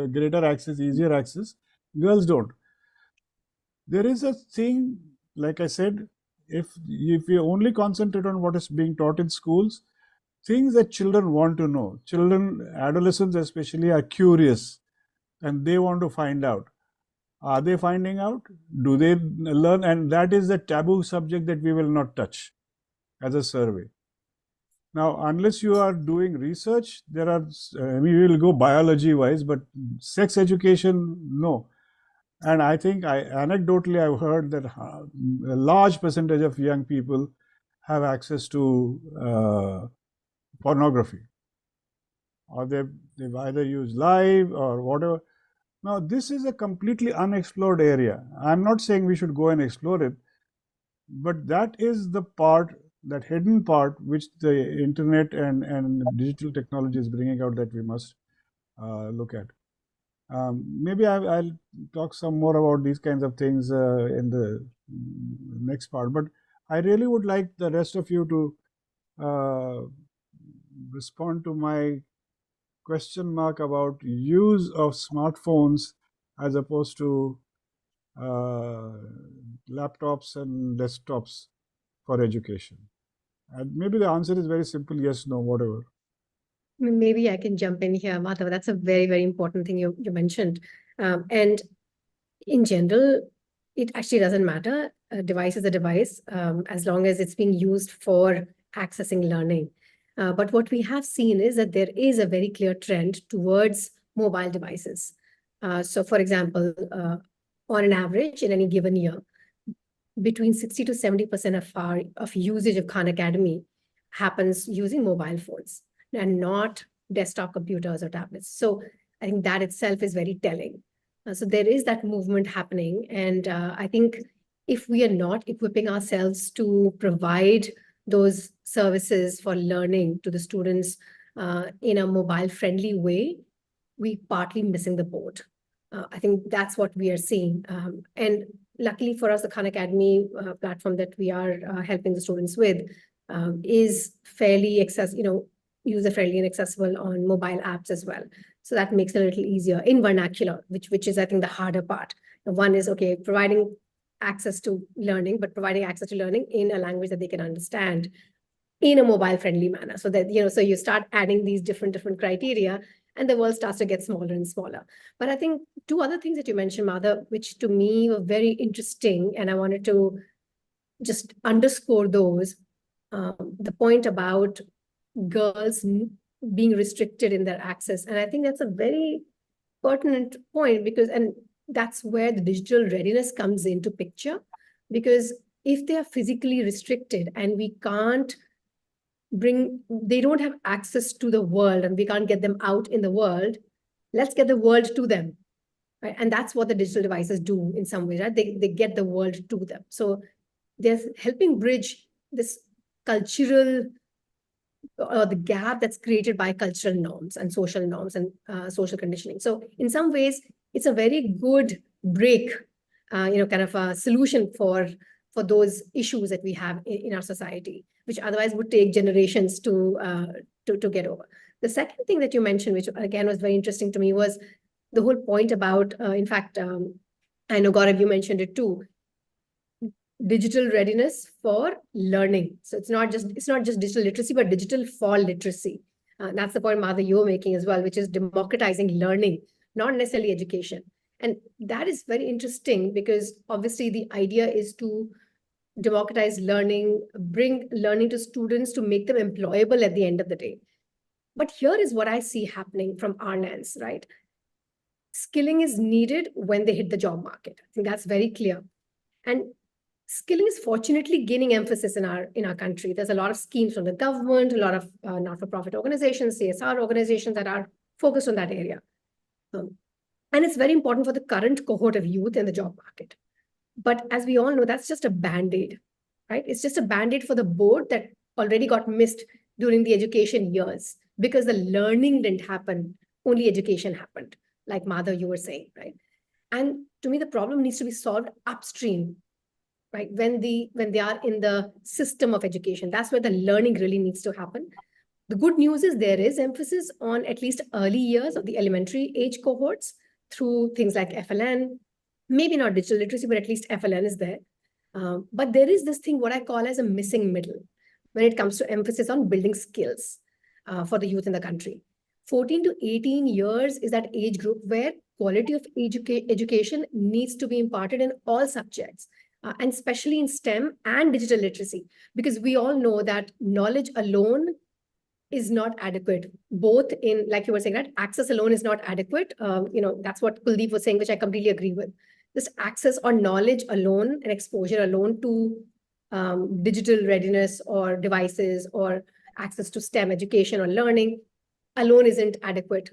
greater access, easier access. Girls don't. There is a thing, like I said, if you only concentrate on what is being taught in schools, things that children want to know. Children, adolescents especially, are curious and they want to find out. Are they finding out? Do they learn? And that is the taboo subject that we will not touch as a survey. Now, unless you are doing research, there are, we will go biology wise, but sex education, no. And I think anecdotally, I've heard that a large percentage of young people have access to pornography, or they've either used live or whatever. Now, this is a completely unexplored area. I'm not saying we should go and explore it, but that is the part, that hidden part, which the internet and digital technology is bringing out, that we must look at. Maybe I'll talk some more about these kinds of things in the next part, but I really would like the rest of you to respond to my question mark about use of smartphones as opposed to laptops and desktops for education. And maybe the answer is very simple, yes, no, whatever. Maybe I can jump in here, Madhav. That's a very, very important thing you mentioned. And in general, it actually doesn't matter. A device is a device, as long as it's being used for accessing learning. But what we have seen is that there is a very clear trend towards mobile devices. So for example, on an average in any given year, between 60 to 70% of usage of Khan Academy happens using mobile phones and not desktop computers or tablets. So I think that itself is very telling. So there is that movement happening. And I think if we are not equipping ourselves to provide those services for learning to the students in a mobile-friendly way, we partly missing the boat. I think that's what we are seeing. And luckily for us, the Khan Academy platform that we are helping the students with is fairly user-friendly and accessible on mobile apps as well. So that makes it a little easier in vernacular, which is, I think, the harder part. One is, okay, providing access to learning, but providing access to learning in a language that they can understand in a mobile-friendly manner. So that, so you start adding these different criteria, and the world starts to get smaller and smaller. But I think two other things that you mentioned, Madhav, which to me were very interesting, and I wanted to just underscore those. The point about girls being restricted in their access. And I think that's a very pertinent point, because, and that's where the digital readiness comes into picture, because if they are physically restricted and we can't they don't have access to the world and we can't get them out in the world, let's get the world to them. Right? And that's what the digital devices do in some ways, right? They get the world to them. So they're helping bridge this cultural the gap that's created by cultural norms and social conditioning. So in some ways, it's a very good break, kind of a solution for those issues that we have in our society, which otherwise would take generations to get over. The second thing that you mentioned, which again was very interesting to me, was the whole point about, in fact, I know, Gaurav, you mentioned it too, digital readiness for learning. So it's not just digital literacy, but digital for literacy. That's the point, Madhav, you were making as well, which is democratizing learning, not necessarily education. And that is very interesting, because obviously the idea is to democratize learning, bring learning to students to make them employable at the end of the day. But here is what I see happening from our lens, right? Skilling is needed when they hit the job market. I think that's very clear. And skilling is fortunately gaining emphasis in our country. There's a lot of schemes from the government, a lot of not-for-profit organizations, CSR organizations that are focused on that area. And it's very important for the current cohort of youth in the job market. But as we all know, that's just a band-aid. right? It's just a band-aid for the board that already got missed during the education years because the learning didn't happen, only education happened, like Madhav, you were saying, right? And to me, the problem needs to be solved upstream, right? When they are in the system of education, that's where the learning really needs to happen. The good news is there is emphasis on at least early years of the elementary age cohorts through things like FLN, maybe not digital literacy, but at least FLN is there. But there is this thing, what I call as a missing middle when it comes to emphasis on building skills for the youth in the country. 14 to 18 years is that age group where quality of education needs to be imparted in all subjects, and especially in STEM and digital literacy, because we all know that knowledge alone is not adequate, both in, like you were saying, that access alone is not adequate. That's what Kuldeep was saying, which I completely agree with. This access or knowledge alone and exposure alone to digital readiness or devices or access to STEM education or learning alone isn't adequate,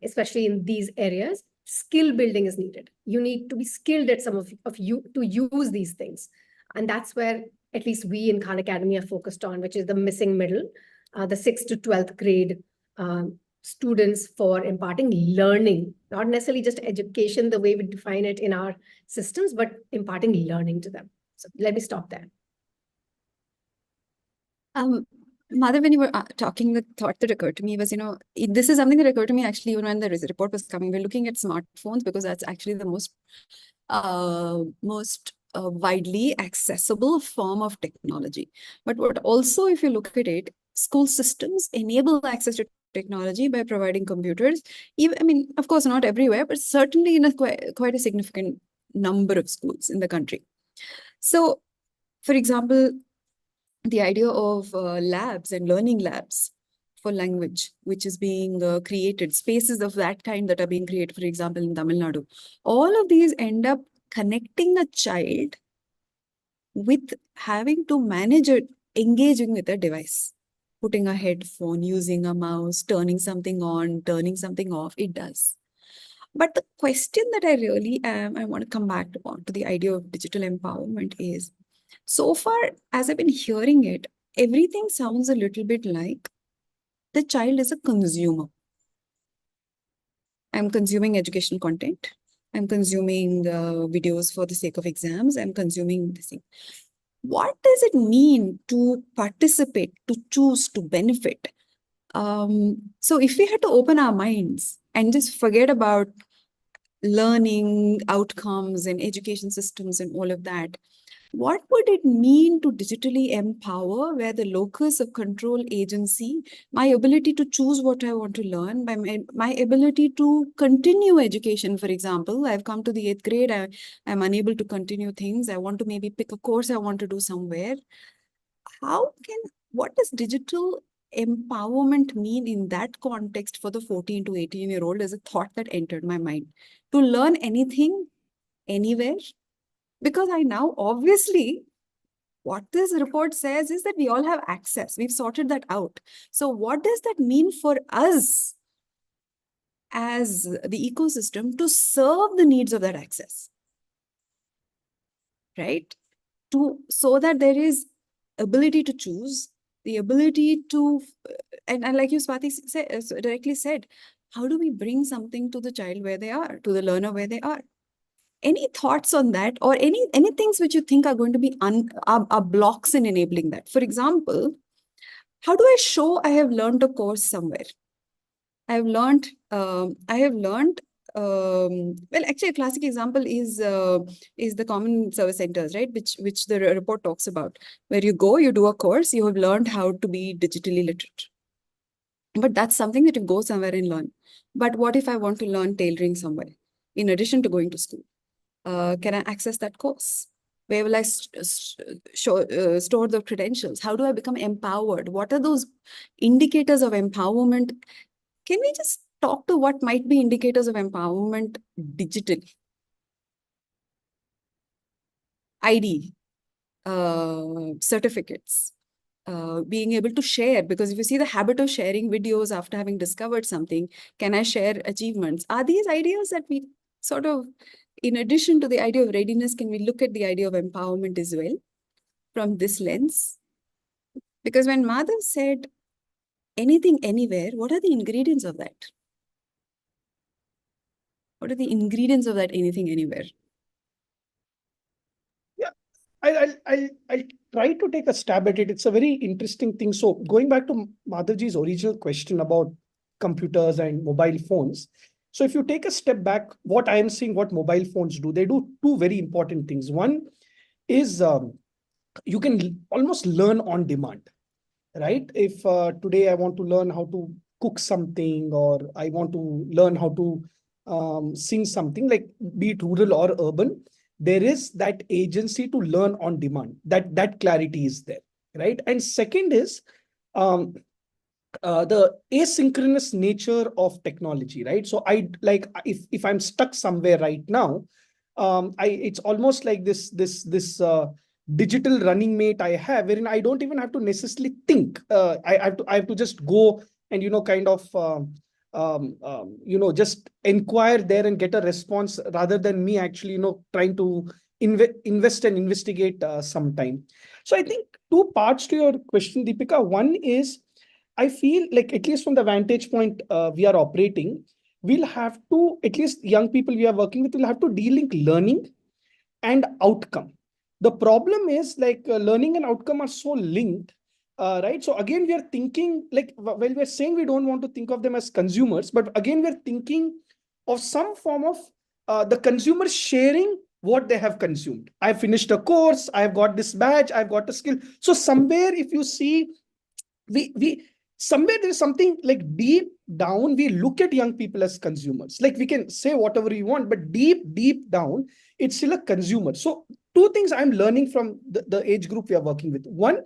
especially in these areas. Skill building is needed. You need to be skilled at some of you to use these things. And that's where at least we in Khan Academy are focused on, which is the missing middle, the 6th to 12th grade students, for imparting learning, not necessarily just education the way we define it in our systems, but imparting learning to them. So let me stop there. Madhav, when you were talking, the thought that occurred to me was, this is something that occurred to me actually even when the report was coming. We're looking at smartphones because that's actually the most widely accessible form of technology. But what also, if you look at it, school systems enable access to technology by providing computers. Even, of course, not everywhere, but certainly in quite a significant number of schools in the country. So, for example, the idea of labs and learning labs for language, which is being created, spaces of that kind that are being created, for example, in Tamil Nadu. All of these end up connecting a child with having to manage it, engaging with a device, putting a headphone, using a mouse, turning something on, turning something off. It does. But the question that I really I want to come back to the idea of digital empowerment is, so far, as I've been hearing it, everything sounds a little bit like the child is a consumer. I'm consuming educational content. I'm consuming videos for the sake of exams. I'm consuming this thing. What does it mean to participate, to choose, to benefit? So if we had to open our minds and just forget about learning outcomes and education systems and all of that, what would it mean to digitally empower, where the locus of control agency, my ability to choose what I want to learn, my ability to continue education, for example, I've come to the 8th grade, I'm unable to continue things, I want to maybe pick a course I want to do somewhere. What does digital empowerment mean in that context for the 14 to 18-year-old is a thought that entered my mind. To learn anything, anywhere. Because I now, obviously, what this report says is that we all have access. We've sorted that out. So what does that mean for us as the ecosystem to serve the needs of that access? Right? So that there is ability to choose, the ability to, and like you, Swati, directly said, how do we bring something to the child where they are, to the learner where they are? Any thoughts on that, or any things which you think are going to be are blocks in enabling that? For example, how do I show I have learned a course somewhere? I have learned, well, actually a classic example is the common service centers, right? Which the report talks about, where you go, you do a course, you have learned how to be digitally literate. But that's something that you go somewhere and learn. But what if I want to learn tailoring somewhere, in addition to going to school? Can I access that course? Where will I store the credentials? How do I become empowered? What are those indicators of empowerment? Can we just talk to what might be indicators of empowerment digitally? ID, certificates, being able to share, because if you see the habit of sharing videos after having discovered something, can I share achievements? Are these ideas that we sort of, in addition to the idea of readiness, can we look at the idea of empowerment as well? from this lens? Because when Madhav said anything, anywhere, what are the ingredients of that? What are the ingredients of that anything, anywhere? Yeah, I'll try to take a stab at it. It's a very interesting thing. So going back to Madhavji's original question about computers and mobile phones. So if you take a step back, what I am seeing, what mobile phones do, they do two very important things. One is you can almost learn on demand, right? If today I want to learn how to cook something, or I want to learn how to sing something, like be it rural or urban, there is that agency to learn on demand. That clarity is there, right? And second is um, the asynchronous nature of technology, right? So I like, if I'm stuck somewhere right now, it's almost like this digital running mate I have, wherein I don't even have to necessarily think. I have to just go and kind of just inquire there and get a response, rather than me actually trying to invest and investigate some time. So I think two parts to your question, Deepika. One is, I feel like, at least from the vantage point we are operating, we'll have to, at least young people we are working with, will have to de-link learning and outcome. The problem is, like, learning and outcome are so linked, right? So again, we are thinking, like, while we're saying we don't want to think of them as consumers, but again, we're thinking of some form of the consumer sharing what they have consumed. I've finished a course, I've got this badge, I've got a skill. So somewhere, if you see, we somewhere there's something like deep down, we look at young people as consumers. Like, we can say whatever we want, but deep down, it's still a consumer. So two things I'm learning from the age group we are working with. One,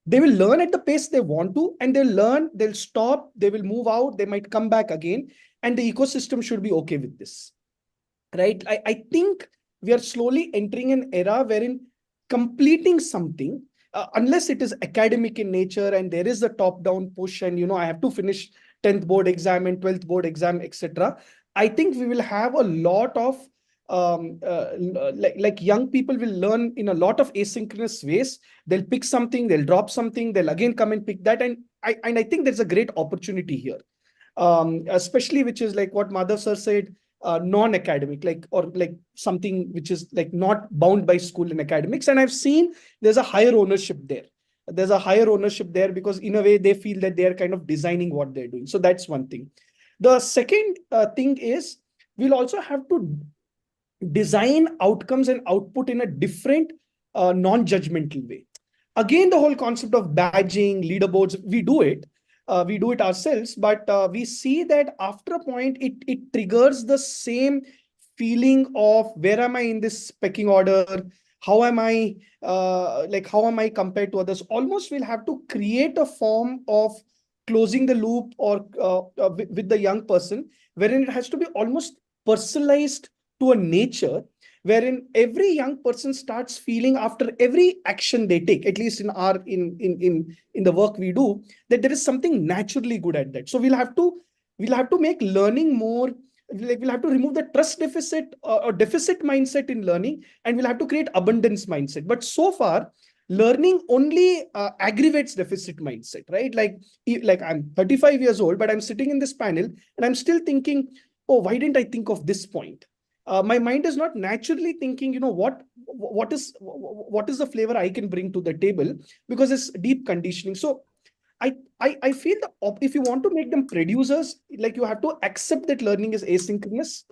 they will learn at the pace they want to, and they'll learn, they'll stop, they will move out, they might come back again, and the ecosystem should be okay with this, right? I think we are slowly entering an era wherein completing something, unless it is academic in nature and there is a top-down push, and I have to finish 10th board exam and 12th board exam, etc. I think we will have a lot of like young people will learn in a lot of asynchronous ways. They'll pick something, they'll drop something, they'll again come and pick that, and I think there's a great opportunity here, especially which is like what Madhav sir said, non-academic, like, or like something which is like not bound by school and academics. And I've seen there's a higher ownership there. There's a higher ownership there because in a way they feel that they're kind of designing what they're doing. So that's one thing. The second thing is, we'll also have to design outcomes and output in a different non-judgmental way. Again, the whole concept of badging, leaderboards, we do it ourselves, but we see that after a point, it triggers the same feeling of, where am I in this pecking order? How am I how am I compared to others? Almost we'll have to create a form of closing the loop, or with the young person, wherein it has to be almost personalized to a nature, wherein every young person starts feeling after every action they take, at least in our in the work we do, that there is something naturally good at that. So we'll have to make learning more, like, we'll have to remove the trust deficit or deficit mindset in learning, and we'll have to create abundance mindset. But so far, learning only aggravates deficit mindset, right? Like I'm 35 years old, but I'm sitting in this panel and I'm still thinking, oh, why didn't I think of this point? My mind is not naturally thinking, what is the flavor I can bring to the table, because it's deep conditioning. So I feel that if you want to make them producers, like, you have to accept that learning is asynchronous.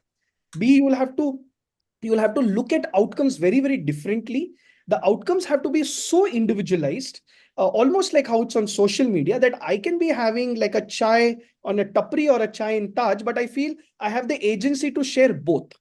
B, you will have to look at outcomes very, very differently. The outcomes have to be so individualized, almost like how it's on social media, that I can be having like a chai on a tapri or a chai in Taj, but I feel I have the agency to share both,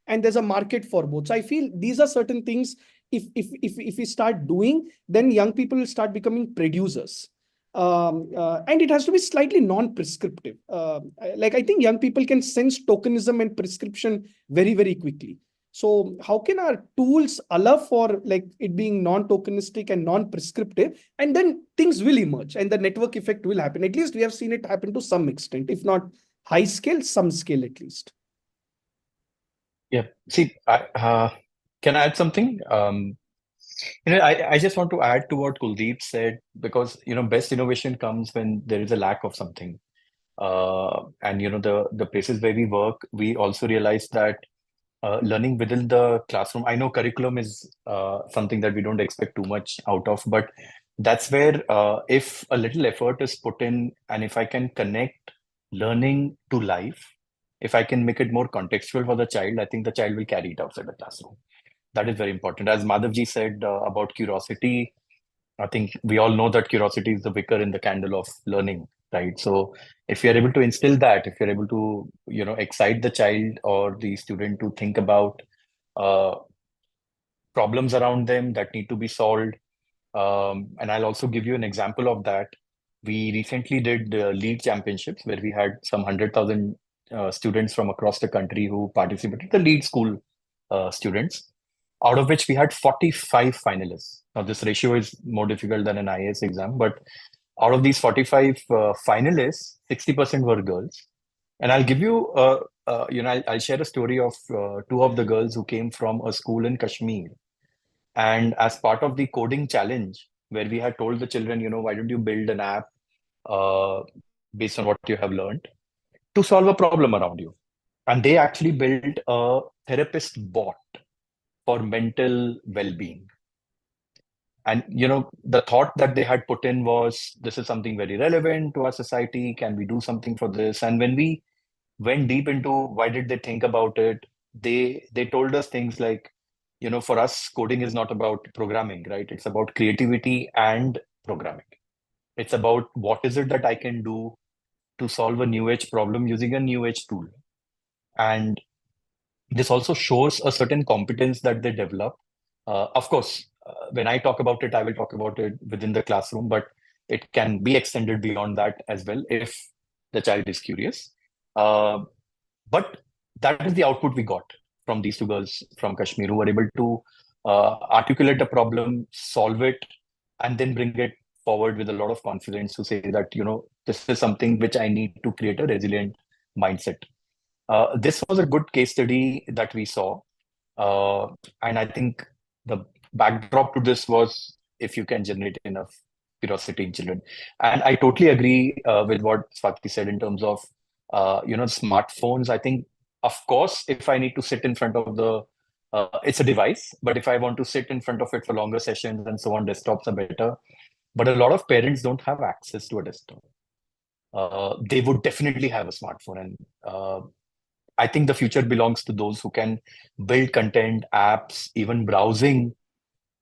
and there's a market for both. So I feel these are certain things. If we start doing, then young people will start becoming producers. And it has to be slightly non-prescriptive. Like, I think young people can sense tokenism and prescription very, very quickly. So how can our tools allow for, like, it being non-tokenistic and non-prescriptive, and then things will emerge and the network effect will happen. At least we have seen it happen to some extent, if not high scale, some scale at least. Yeah. See, can I add something? I just want to add to what Kuldeep said, because, best innovation comes when there is a lack of something. And, the places where we work, we also realize that learning within the classroom, I know curriculum is something that we don't expect too much out of, but that's where if a little effort is put in, and if I can connect learning to life, if I can make it more contextual for the child, I think the child will carry it outside the classroom. That is very important. As Madhavji said about curiosity, I think we all know that curiosity is the wicker in the candle of learning, right? So if you're able to instill that, if you're able to, excite the child or the student to think about uh, problems around them that need to be solved. And I'll also give you an example of that. We recently did lead championships where we had some 100,000 students from across the country who participated, the lead school students, out of which we had 45 finalists. Now, this ratio is more difficult than an IAS exam, but out of these 45 finalists, 60% were girls. And I'll give you, I'll share a story of two of the girls who came from a school in Kashmir. And as part of the coding challenge, where we had told the children, why don't you build an app based on what you have learned to solve a problem around you? And they actually built a therapist bot for mental well-being. And the thought that they had put in was, this is something very relevant to our society. Can we do something for this? And when we went deep into why did they think about it, they told us things like, for us, coding is not about programming, right? It's about creativity and programming. It's about what is it that I can do to solve a new age problem using a new age tool. And this also shows a certain competence that they develop. Of course, when I talk about it, I will talk about it within the classroom, but it can be extended beyond that as well if the child is curious. But that is the output we got from these two girls from Kashmir who were able to articulate a problem, solve it, and then bring it forward with a lot of confidence to say that, this is something which I need to create a resilient mindset. This was a good case study that we saw. And I think the backdrop to this was if you can generate enough curiosity in children. And I totally agree with what Swati said in terms of, smartphones. I think, of course, if I need to sit in front of it's a device, but if I want to sit in front of it for longer sessions and so on, desktops are better. But a lot of parents don't have access to a desktop. They would definitely have a smartphone. And I think the future belongs to those who can build content, apps, even browsing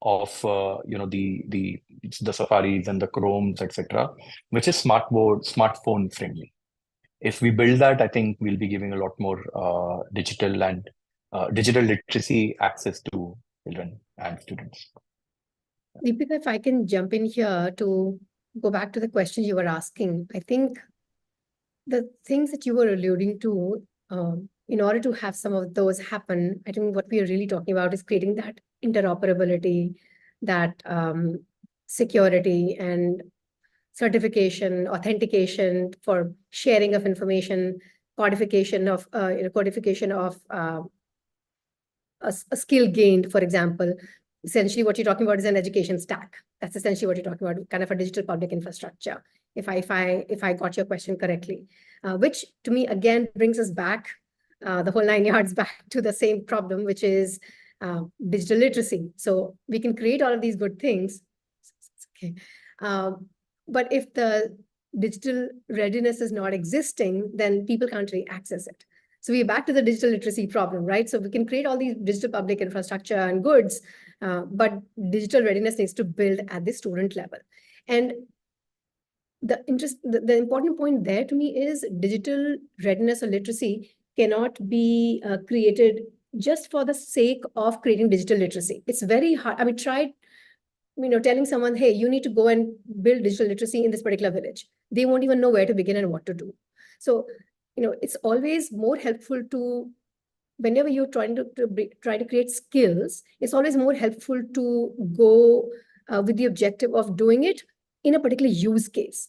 of the Safaris and the Chromes, etc., which is smartphone friendly. If we build that, I think we'll be giving a lot more digital and digital literacy access to children and students. Deepika, if I can jump in here to go back to the question you were asking, I think the things that you were alluding to, in order to have some of those happen, I think what we are really talking about is creating that interoperability, that security and certification, authentication for sharing of information, codification of a skill gained, for example. Essentially, what you're talking about is an education stack. That's essentially what you're talking about, kind of a digital public infrastructure, if I got your question correctly, which to me, again, brings us back, the whole 9 yards back to the same problem, which is digital literacy. So we can create all of these good things. Okay. But if the digital readiness is not existing, then people can't really access it. So we're back to the digital literacy problem, right? So we can create all these digital public infrastructure and goods, but digital readiness needs to build at the student level. And the important point there to me is digital readiness or literacy cannot be created just for the sake of creating digital literacy. It's very hard. I mean, try telling someone, hey, you need to go and build digital literacy in this particular village. They won't even know where to begin and what to do. So, it's always more helpful to, whenever you're trying to try to create skills, it's always more helpful to go with the objective of doing it in a particular use case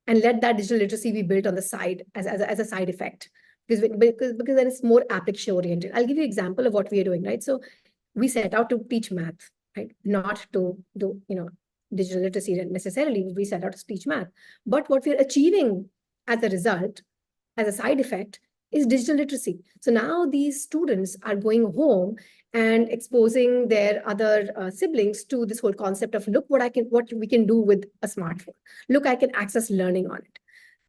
and let that digital literacy be built on the side as a side effect, because then it's more application oriented. I'll give you an example of what we are doing, right? So we set out to teach math. right? Not to do, digital literacy necessarily. We set out speech math, but what we're achieving as a result, as a side effect, is digital literacy. So now these students are going home and exposing their other siblings to this whole concept of, look what we can do with a smartphone. Look, I can access learning on it.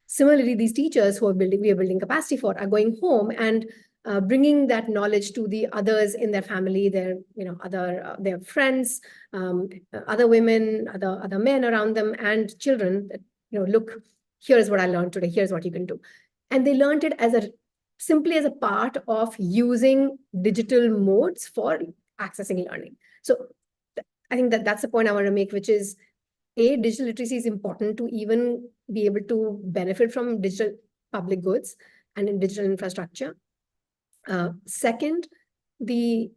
Similarly, these teachers who we are building capacity for are going home and bringing that knowledge to the others in their family, their their friends, other women, other men around them, and children. That, look, here's what I learned today. Here's what you can do, and they learned it simply as a part of using digital modes for accessing learning. So I think that's the point I want to make, which is, digital literacy is important to even be able to benefit from digital public goods and in digital infrastructure. Second, the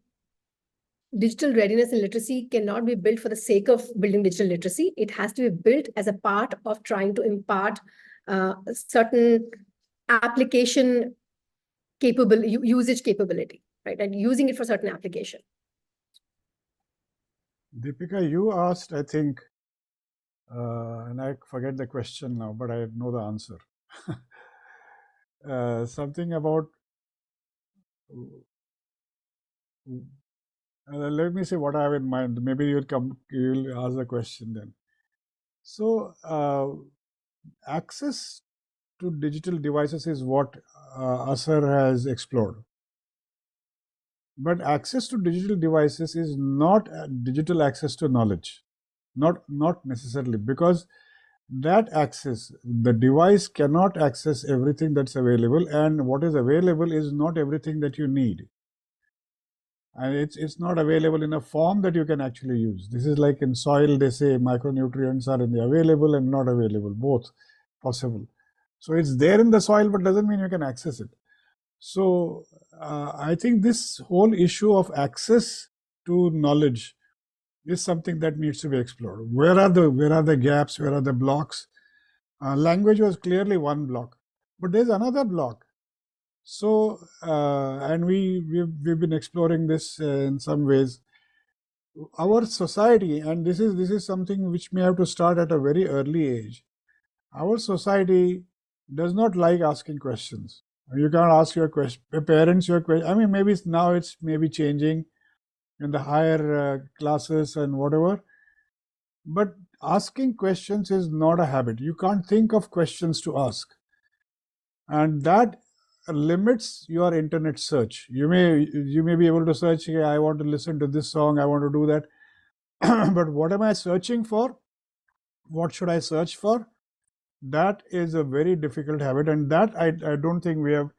digital readiness and literacy cannot be built for the sake of building digital literacy. It has to be built as a part of trying to impart certain application usage capability, right? And using it for certain application. Deepika, you asked, I think, and I forget the question now, but I know the answer. Something about, let me say what I have in mind. Maybe you'll ask the question then. So, access to digital devices is what ASER has explored. But access to digital devices is not digital access to knowledge, not necessarily, because that access, the device cannot access everything that's available, and what is available is not everything that you need. And it's not available in a form that you can actually use. This is like in soil, they say micronutrients are in the available and not available, both possible. So it's there in the soil, but doesn't mean you can access it. So I think this whole issue of access to knowledge is something that needs to be explored. Where are the gaps? Where are the blocks? Language was clearly one block, but there's another block. So, and we've been exploring this in some ways. Our society, and this is something which may have to start at a very early age. Our society does not like asking questions. You can't ask your parents your question. I mean, maybe now it's maybe changing in the higher classes and whatever. But asking questions is not a habit. You can't think of questions to ask, and that limits your internet search. You may be able to search, hey, I want to listen to this song, I want to do that. But what am I searching for? What should I search for? That is a very difficult habit, and that I don't think we have.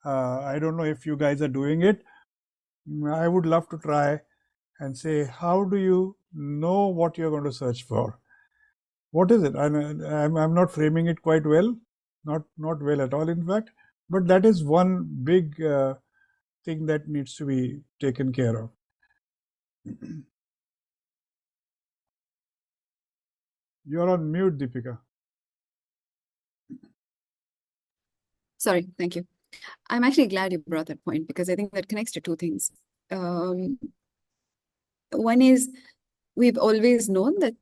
I don't know if you guys are doing it. I would love to try and say, how do you know what you're going to search for? What is it? I'm not framing it quite well, not well at all, in fact. But that is one big thing that needs to be taken care of. You're on mute, Deepika. Sorry, thank you. I'm actually glad you brought that point, because I think that connects to two things. One is, we've always known that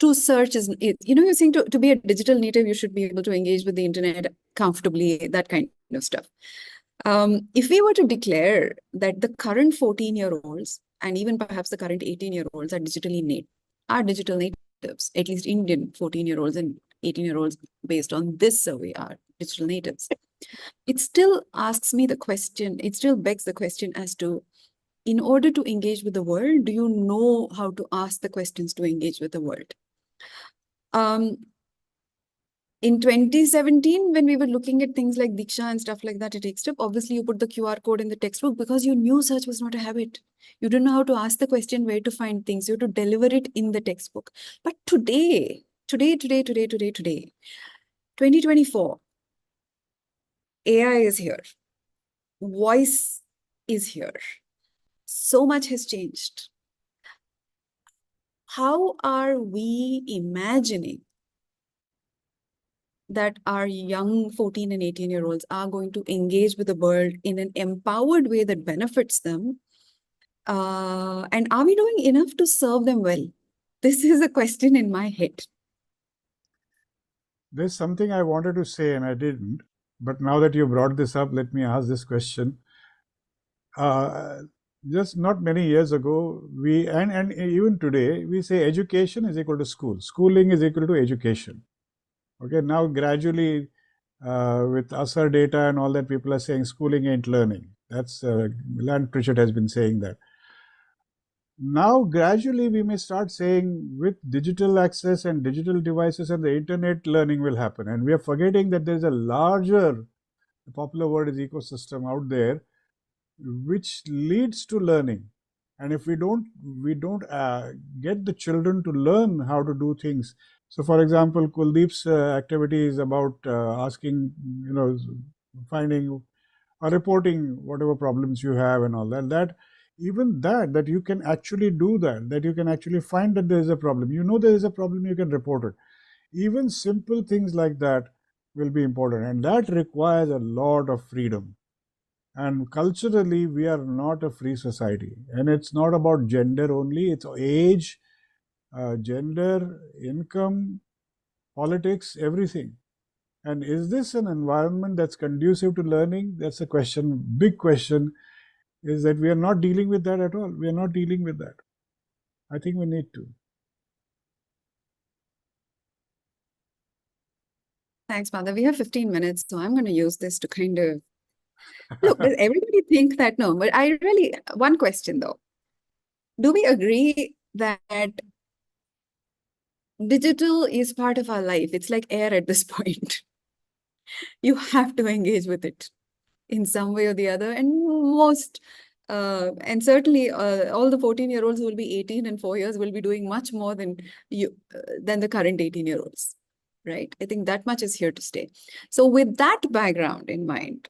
to search is, you're saying to be a digital native, you should be able to engage with the internet comfortably, that kind of stuff. If we were to declare that the current 14-year-olds and even perhaps the current 18-year-olds are digital natives, at least Indian 14-year-olds and 18-year-olds based on this survey are digital natives, it still asks me the question, it still begs the question as to, in order to engage with the world, do you know how to ask the questions to engage with the world? In 2017, when we were looking at things like Diksha and stuff like that at EkStep, obviously you put the QR code in the textbook because you knew search was not a habit. You didn't know how to ask the question where to find things. You had to deliver it in the textbook. But today, 2024, AI is here. Voice is here. So much has changed. How are we imagining that our young 14 and 18-year-olds are going to engage with the world in an empowered way that benefits them And are we doing enough to serve them well? This is a question in my head. There's something I wanted to say and I didn't, but now that you brought this up, let me ask this question. Just not many years ago, and even today, we say education is equal to school. Schooling is equal to education. Okay, now gradually with ASER data and all that, people are saying schooling ain't learning. That's Land Pritchett has been saying that. Now, gradually, we may start saying with digital access and digital devices and the internet, learning will happen. And we are forgetting that there's a larger, the popular word is ecosystem out there, which leads to learning. And if we don't get the children to learn how to do things. So, for example, Kuldeep's activity is about asking, finding or reporting whatever problems you have and all that. That you can actually do that you can actually find that there is a problem. There is a problem, you can report it. Even simple things like that will be important, and that requires a lot of freedom. And culturally, we are not a free society, and it's not about gender only. It's age, gender, income, politics, everything. And is this an environment that's conducive to learning? That's a question, big question, is that we are not dealing with that at all. We are not dealing with that. I think we need to. Thanks, Mother. We have 15 minutes, so I'm going to use this to kind of look. Does everybody think that? No, but one question though. Do we agree that digital is part of our life? It's like air at this point. You have to engage with it in some way or the other. And certainly all the 14-year-olds who will be 18 in 4 years will be doing much more than the current 18-year-olds, right? I think that much is here to stay. So with that background in mind,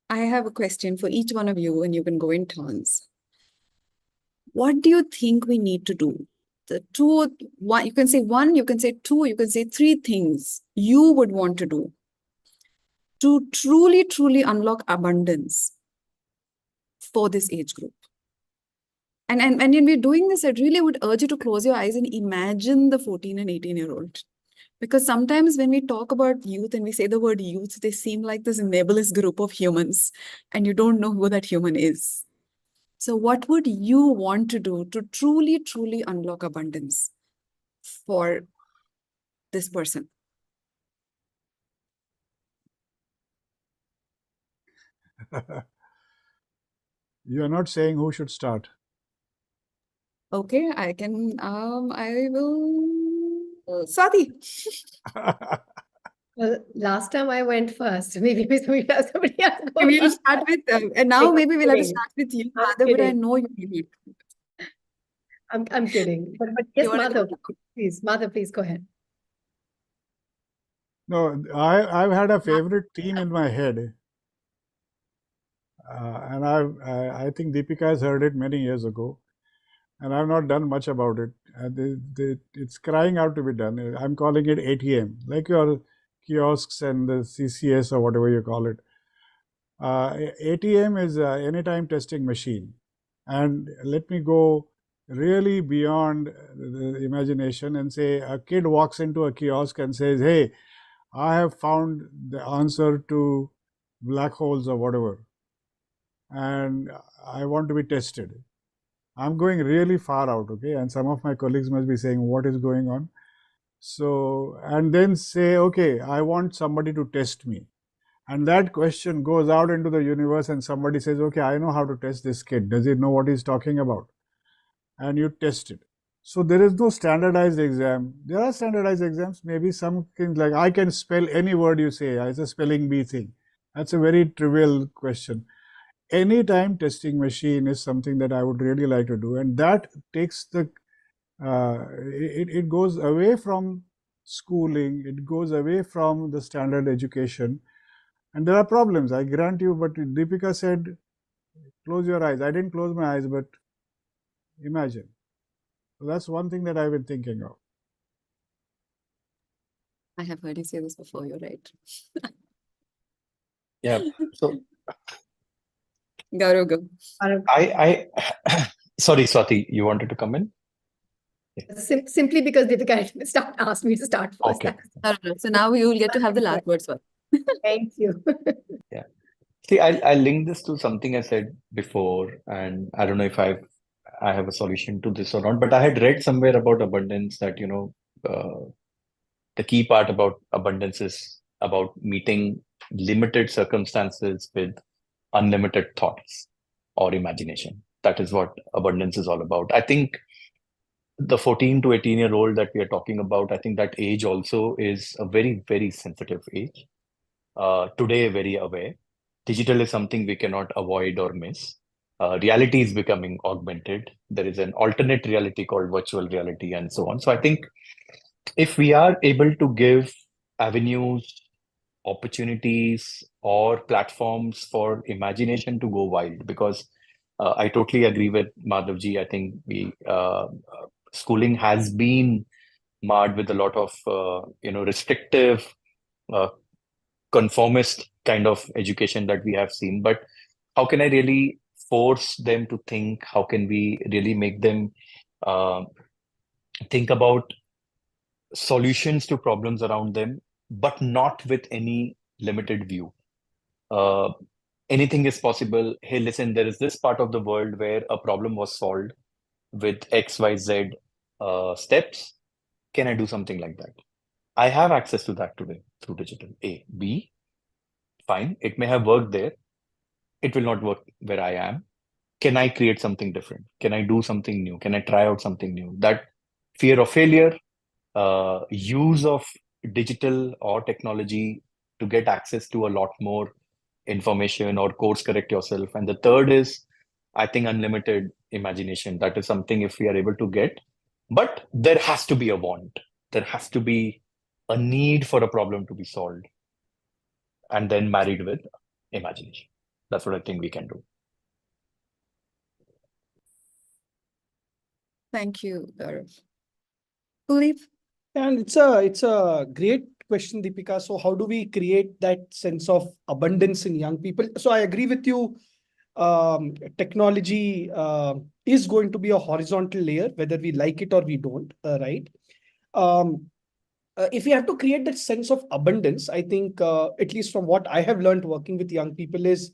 I have a question for each one of you, and you can go in turns. What do you think we need to do? You can say one, you can say two, you can say three things you would want to do to truly, truly unlock abundance for this age group. And when we're doing this, I really would urge you to close your eyes and imagine the 14 and 18-year-old. Because sometimes when we talk about youth and we say the word youth, they seem like this nebulous group of humans, and you don't know who that human is. So what would you want to do to truly, truly unlock abundance for this person? You are not saying who should start. Okay, I will, Swati. Well, last time I went first. Maybe we have somebody else go We'll first. start with, and now I'm maybe we'll have to kidding. start with you, I'm Madhav, but I kidding. know you need. I'm kidding. But yes, You wanna go? Madhav, please go ahead. No, I've had a favorite theme in my head. And I think Deepika has heard it many years ago, and I've not done much about it. It's crying out to be done. I'm calling it ATM, like your kiosks and the CCS or whatever you call it. ATM is anytime testing machine. And let me go really beyond the imagination and say a kid walks into a kiosk and says, hey, I have found the answer to black holes or whatever, and I want to be tested. I'm going really far out, okay? And some of my colleagues must be saying, what is going on? So, and then say, okay, I want somebody to test me. And that question goes out into the universe and somebody says, okay, I know how to test this kid. Does he know what he's talking about? And you test it. So there is no standardized exam. There are standardized exams, maybe some things like I can spell any word you say. It's a spelling bee thing. That's a very trivial question. Anytime testing machine is something that I would really like to do, and that takes it goes away from schooling, it goes away from the standard education, and there are problems, I grant you, but Deepika said close your eyes. I didn't close my eyes, but imagine. So that's one thing that I've been thinking of. I have heard you say this before, you're right. Yeah. So Gaurav, go. I sorry, Swati, you wanted to come in? Simply because Deepika asked me to start first. Okay. So now you will get to have the last words. Thank you. Yeah. See, I'll link this to something I said before, and I don't know if I have a solution to this or not, but I had read somewhere about abundance that, the key part about abundance is about meeting limited circumstances with unlimited thoughts or imagination. That is what abundance is all about. I think the 14 to 18-year-old that we are talking about, I think that age also is a very, very sensitive age. Today, very aware. Digital is something we cannot avoid or miss. Reality is becoming augmented. There is an alternate reality called virtual reality and so on. So I think if we are able to give avenues, opportunities, or platforms for imagination to go wild, because I totally agree with Madhavji. I think schooling has been marred with a lot of restrictive, uh, conformist kind of education that we have seen. But how can I really force them to think? How can we really make them think about solutions to problems around them, but not with any limited view? Uh, Anything is possible. Hey, listen, there is this part of the world where a problem was solved with XYZ steps. Can I do something like that? I have access to that today through digital. A. B, fine. It may have worked there. It will not work where I am. Can I create something different? Can I do something new? Can I try out something new? That fear of failure, use of digital or technology to get access to a lot more information or course correct yourself. And the third is, I think, unlimited imagination. That is something if we are able to get, but there has to be a want. There has to be a need for a problem to be solved, and then married with imagination. That's what I think we can do. Thank you, Gaurav. Kuldeep? And it's a great question, Deepika. So how do we create that sense of abundance in young people? So I agree with you. Technology is going to be a horizontal layer, whether we like it or we don't, right? If we have to create that sense of abundance, I think, at least from what I have learned working with young people, is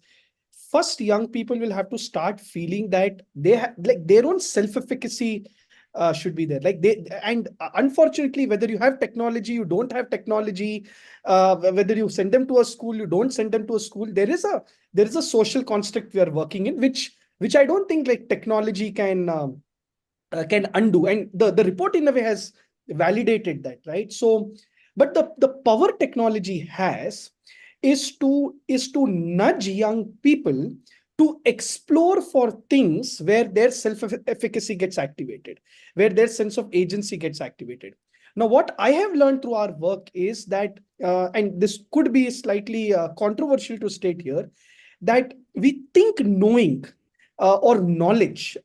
first young people will have to start feeling that they have like their own self-efficacy should be there. Like unfortunately, whether you have technology, you don't have technology, whether you send them to a school, you don't send them to a school, there is a social construct we are working in, which I don't think like technology can undo. And the report in a way has validated that, right? So, but the power technology has is to nudge young people to explore for things where their self-efficacy gets activated, where their sense of agency gets activated. Now, what I have learned through our work is that, and this could be slightly controversial to state here, that we think knowing or knowledge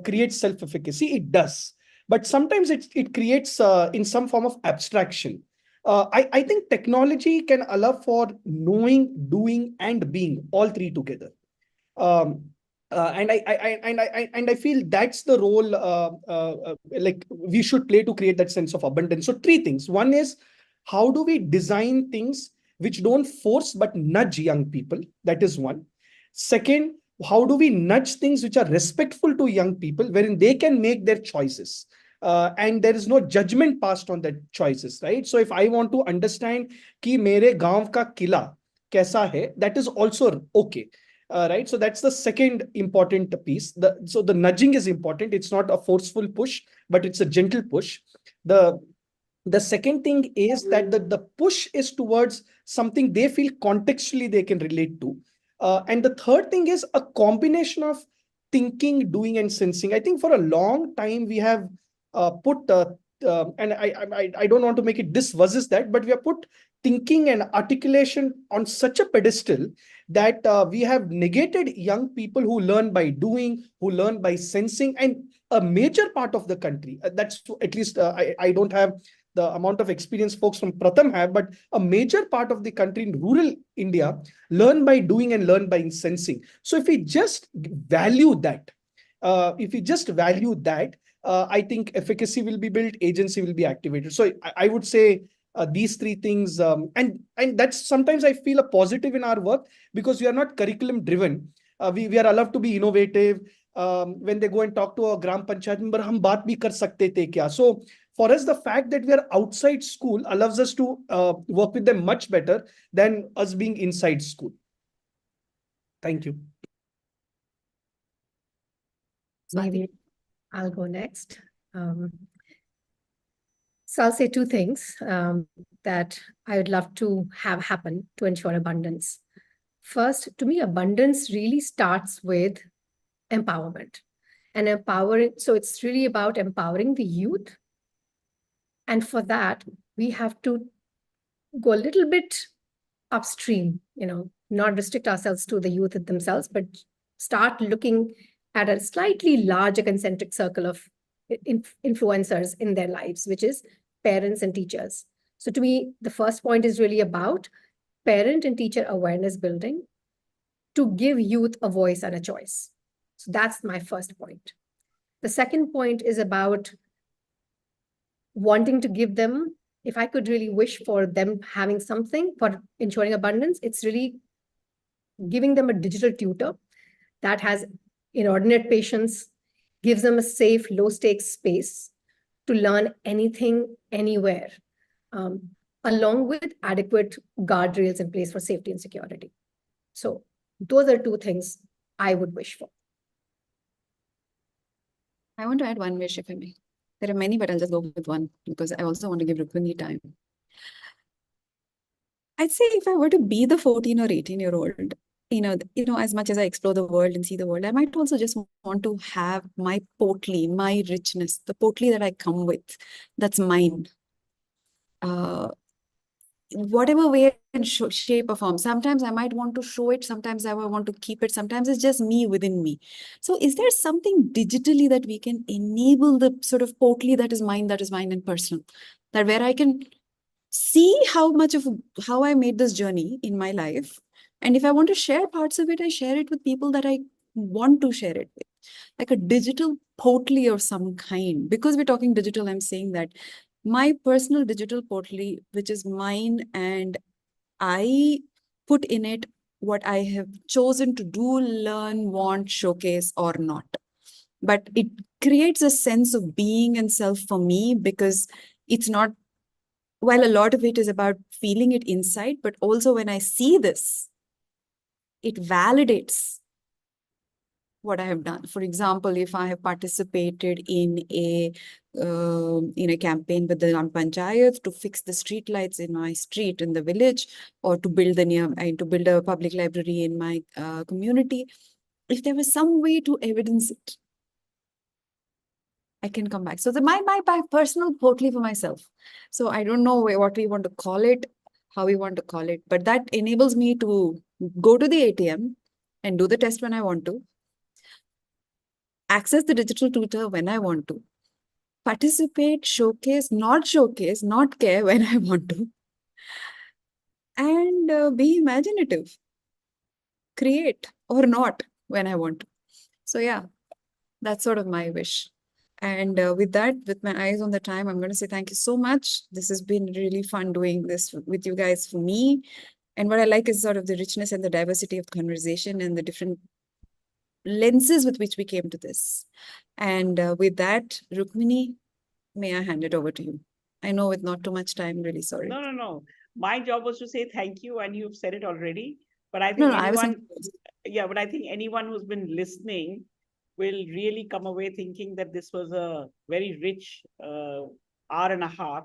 creates self-efficacy. It does. But sometimes it creates in some form of abstraction. I think technology can allow for knowing, doing, and being, all three together. And I feel that's the role like we should play to create that sense of abundance. So three things. One is, how do we design things which don't force but nudge young people? That is one. Second, how do we nudge things which are respectful to young people, wherein they can make their choices? And there is no judgment passed on that choices, right? So if I want to understand कि मेरे गांव का किला कैसा है, that is also okay. Right, so that's the second important piece. So the nudging is important. It's not a forceful push, but it's a gentle push. The second thing is that the push is towards something they feel contextually they can relate to. And the third thing is a combination of thinking, doing, and sensing. I think for a long time we have put, and I don't want to make it this versus that, but we have put thinking and articulation on such a pedestal that we have negated young people who learn by doing, who learn by sensing. And a major part of the country, that's at least I don't have the amount of experience folks from Pratham have, but a major part of the country in rural India learn by doing and learn by sensing. So if we just value that, I think efficacy will be built, agency will be activated. So I would say these three things, and that's sometimes I feel a positive in our work because we are not curriculum driven. We are allowed to be innovative. When they go and talk to a gram panchayat member, hum baat bhi kar sakte the kya? So for us, the fact that we are outside school allows us to work with them much better than us being inside school. Thank you. Maybe I'll go next. So I'll say two things that I would love to have happen to ensure abundance. First, to me, abundance really starts with empowerment and empowering. So it's really about empowering the youth. And for that, we have to go a little bit upstream, not restrict ourselves to the youth themselves, but start looking at a slightly larger concentric circle of influencers in their lives, which is parents and teachers. So to me, the first point is really about parent and teacher awareness building to give youth a voice and a choice. So that's my first point. The second point is about wanting to give them, if I could really wish for them having something for ensuring abundance, it's really giving them a digital tutor that has inordinate patience, gives them a safe, low-stakes space to learn anything, anywhere, along with adequate guardrails in place for safety and security. So those are two things I would wish for. I want to add one wish, if I may. There are many, but I'll just go with one because I also want to give Rukmini time. I'd say if I were to be the 14 or 18-year-old, as much as I explore the world and see the world, I might also just want to have my potli, my richness, the potli that I come with, that's mine. Whatever way and shape or form. Sometimes I might want to show it, sometimes I want to keep it, sometimes it's just me within me. So is there something digitally that we can enable the sort of potli that is mine and personal, that where I can see how I made this journey in my life, and if I want to share parts of it, I share it with people that I want to share it with, like a digital potli of some kind. Because we're talking digital, I'm saying that my personal digital potli, which is mine, and I put in it what I have chosen to do, learn, want, showcase, or not. But it creates a sense of being and self for me, because it's not, while a lot of it is about feeling it inside, but also when I see this, it validates what I have done. For example, if I have participated in a campaign with the Gram Panchayat to fix the street lights in my street in the village, or to build a public library in my community, if there was some way to evidence it, I can come back. So my personal potli for myself. So I don't know what we want to call it, how we want to call it, but that enables me to go to the ATM and do the test when I want to, access the digital tutor when I want to, participate, showcase, not care when I want to, and be imaginative, create or not when I want to. So yeah, that's sort of my wish. And with that, with my eyes on the time, I'm going to say thank you so much. This has been really fun doing this with you guys for me. And what I like is sort of the richness and the diversity of the conversation and the different lenses with which we came to this. And with that, Rukmini, may I hand it over to you? I know with not too much time, really sorry. No. My job was to say thank you, and you've said it already. But I think but I think anyone who's been listening will really come away thinking that this was a very rich hour and a half.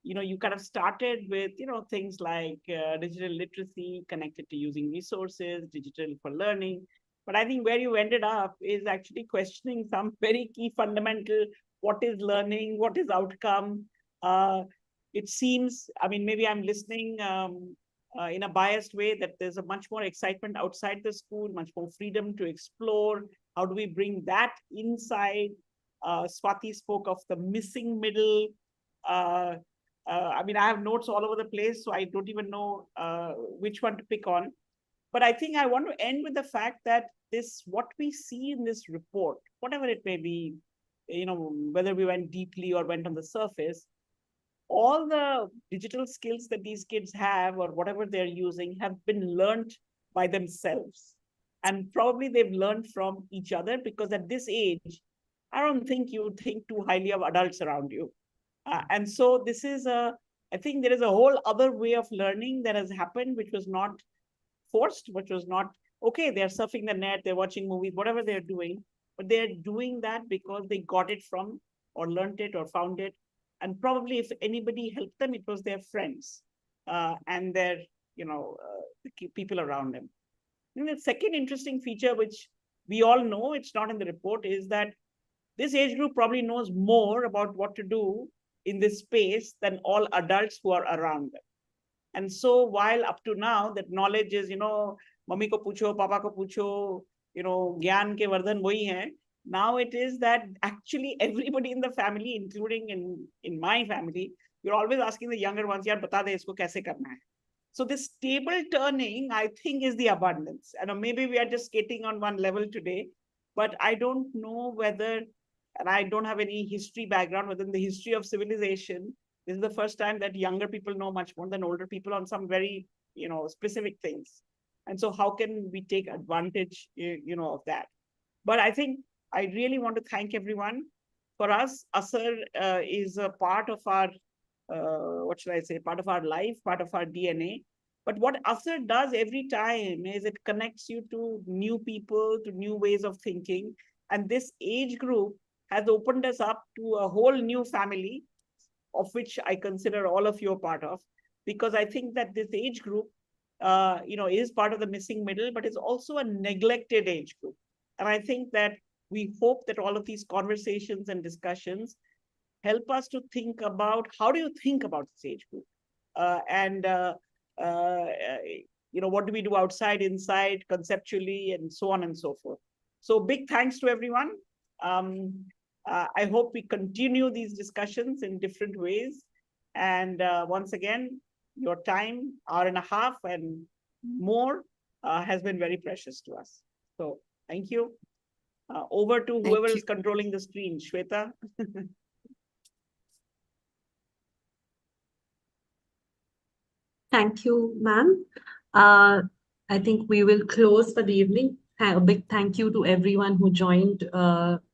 You kind of started with, things like digital literacy connected to using resources, digital for learning. But I think where you ended up is actually questioning some very key fundamental, what is learning, what is outcome. It seems, maybe I'm listening in a biased way, that there's a much more excitement outside the school, much more freedom to explore. How do we bring that inside? Swati spoke of the missing middle. I mean, I have notes all over the place, so I don't even know which one to pick on. But I think I want to end with the fact that what we see in this report, whatever it may be, whether we went deeply or went on the surface, all the digital skills that these kids have or whatever they're using have been learned by themselves. And probably they've learned from each other, because at this age, I don't think you think too highly of adults around you. And so this is I think there is a whole other way of learning that has happened, which was not forced, which was not, okay, they're surfing the net, they're watching movies, whatever they're doing, but they're doing that because they got it from, or learned it, or found it. And probably if anybody helped them, it was their friends and their, the people around them. And the second interesting feature, which we all know, it's not in the report, is that this age group probably knows more about what to do in this space than all adults who are around them. And so while up to now that knowledge is, mummy ko pucho, papa ko pucho, gyan ke vardhan wahi hai. Now it is that actually everybody in the family, including in my family, you're always asking the younger ones, yaar bata de isko kaise karna hai. So this table turning, I think, is the abundance. And maybe we are just skating on one level today, but I don't know whether, and I don't have any history background within the history of civilization, this is the first time that younger people know much more than older people on some very, specific things. And so how can we take advantage, of that? But I think I really want to thank everyone. For us, ASER is a part of our, part of our life, part of our DNA. But what ASER does every time is it connects you to new people, to new ways of thinking. And this age group has opened us up to a whole new family, of which I consider all of you a part of, because I think that this age group, is part of the missing middle, but it's also a neglected age group. And I think that we hope that all of these conversations and discussions help us to think about, how do you think about this age group? What do we do outside, inside, conceptually, and so on and so forth. So big thanks to everyone. I hope we continue these discussions in different ways. And once again, your time, hour and a half and more, has been very precious to us. So thank you. Over to whoever is controlling the screen, Shweta. Thank you, ma'am. I think we will close for the evening. A big thank you to everyone who joined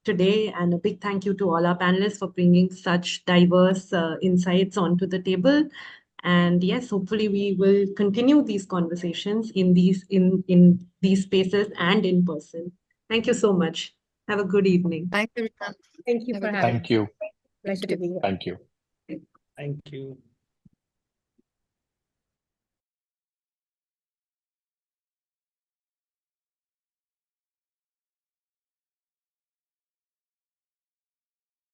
today, and a big thank you to all our panelists for bringing such diverse insights onto the table. And yes, hopefully we will continue these conversations in these spaces and in person. Thank you so much. Have a good evening. Thank you. Thank you for having Thank you. Pleasure to be here. Thank you. Thank you.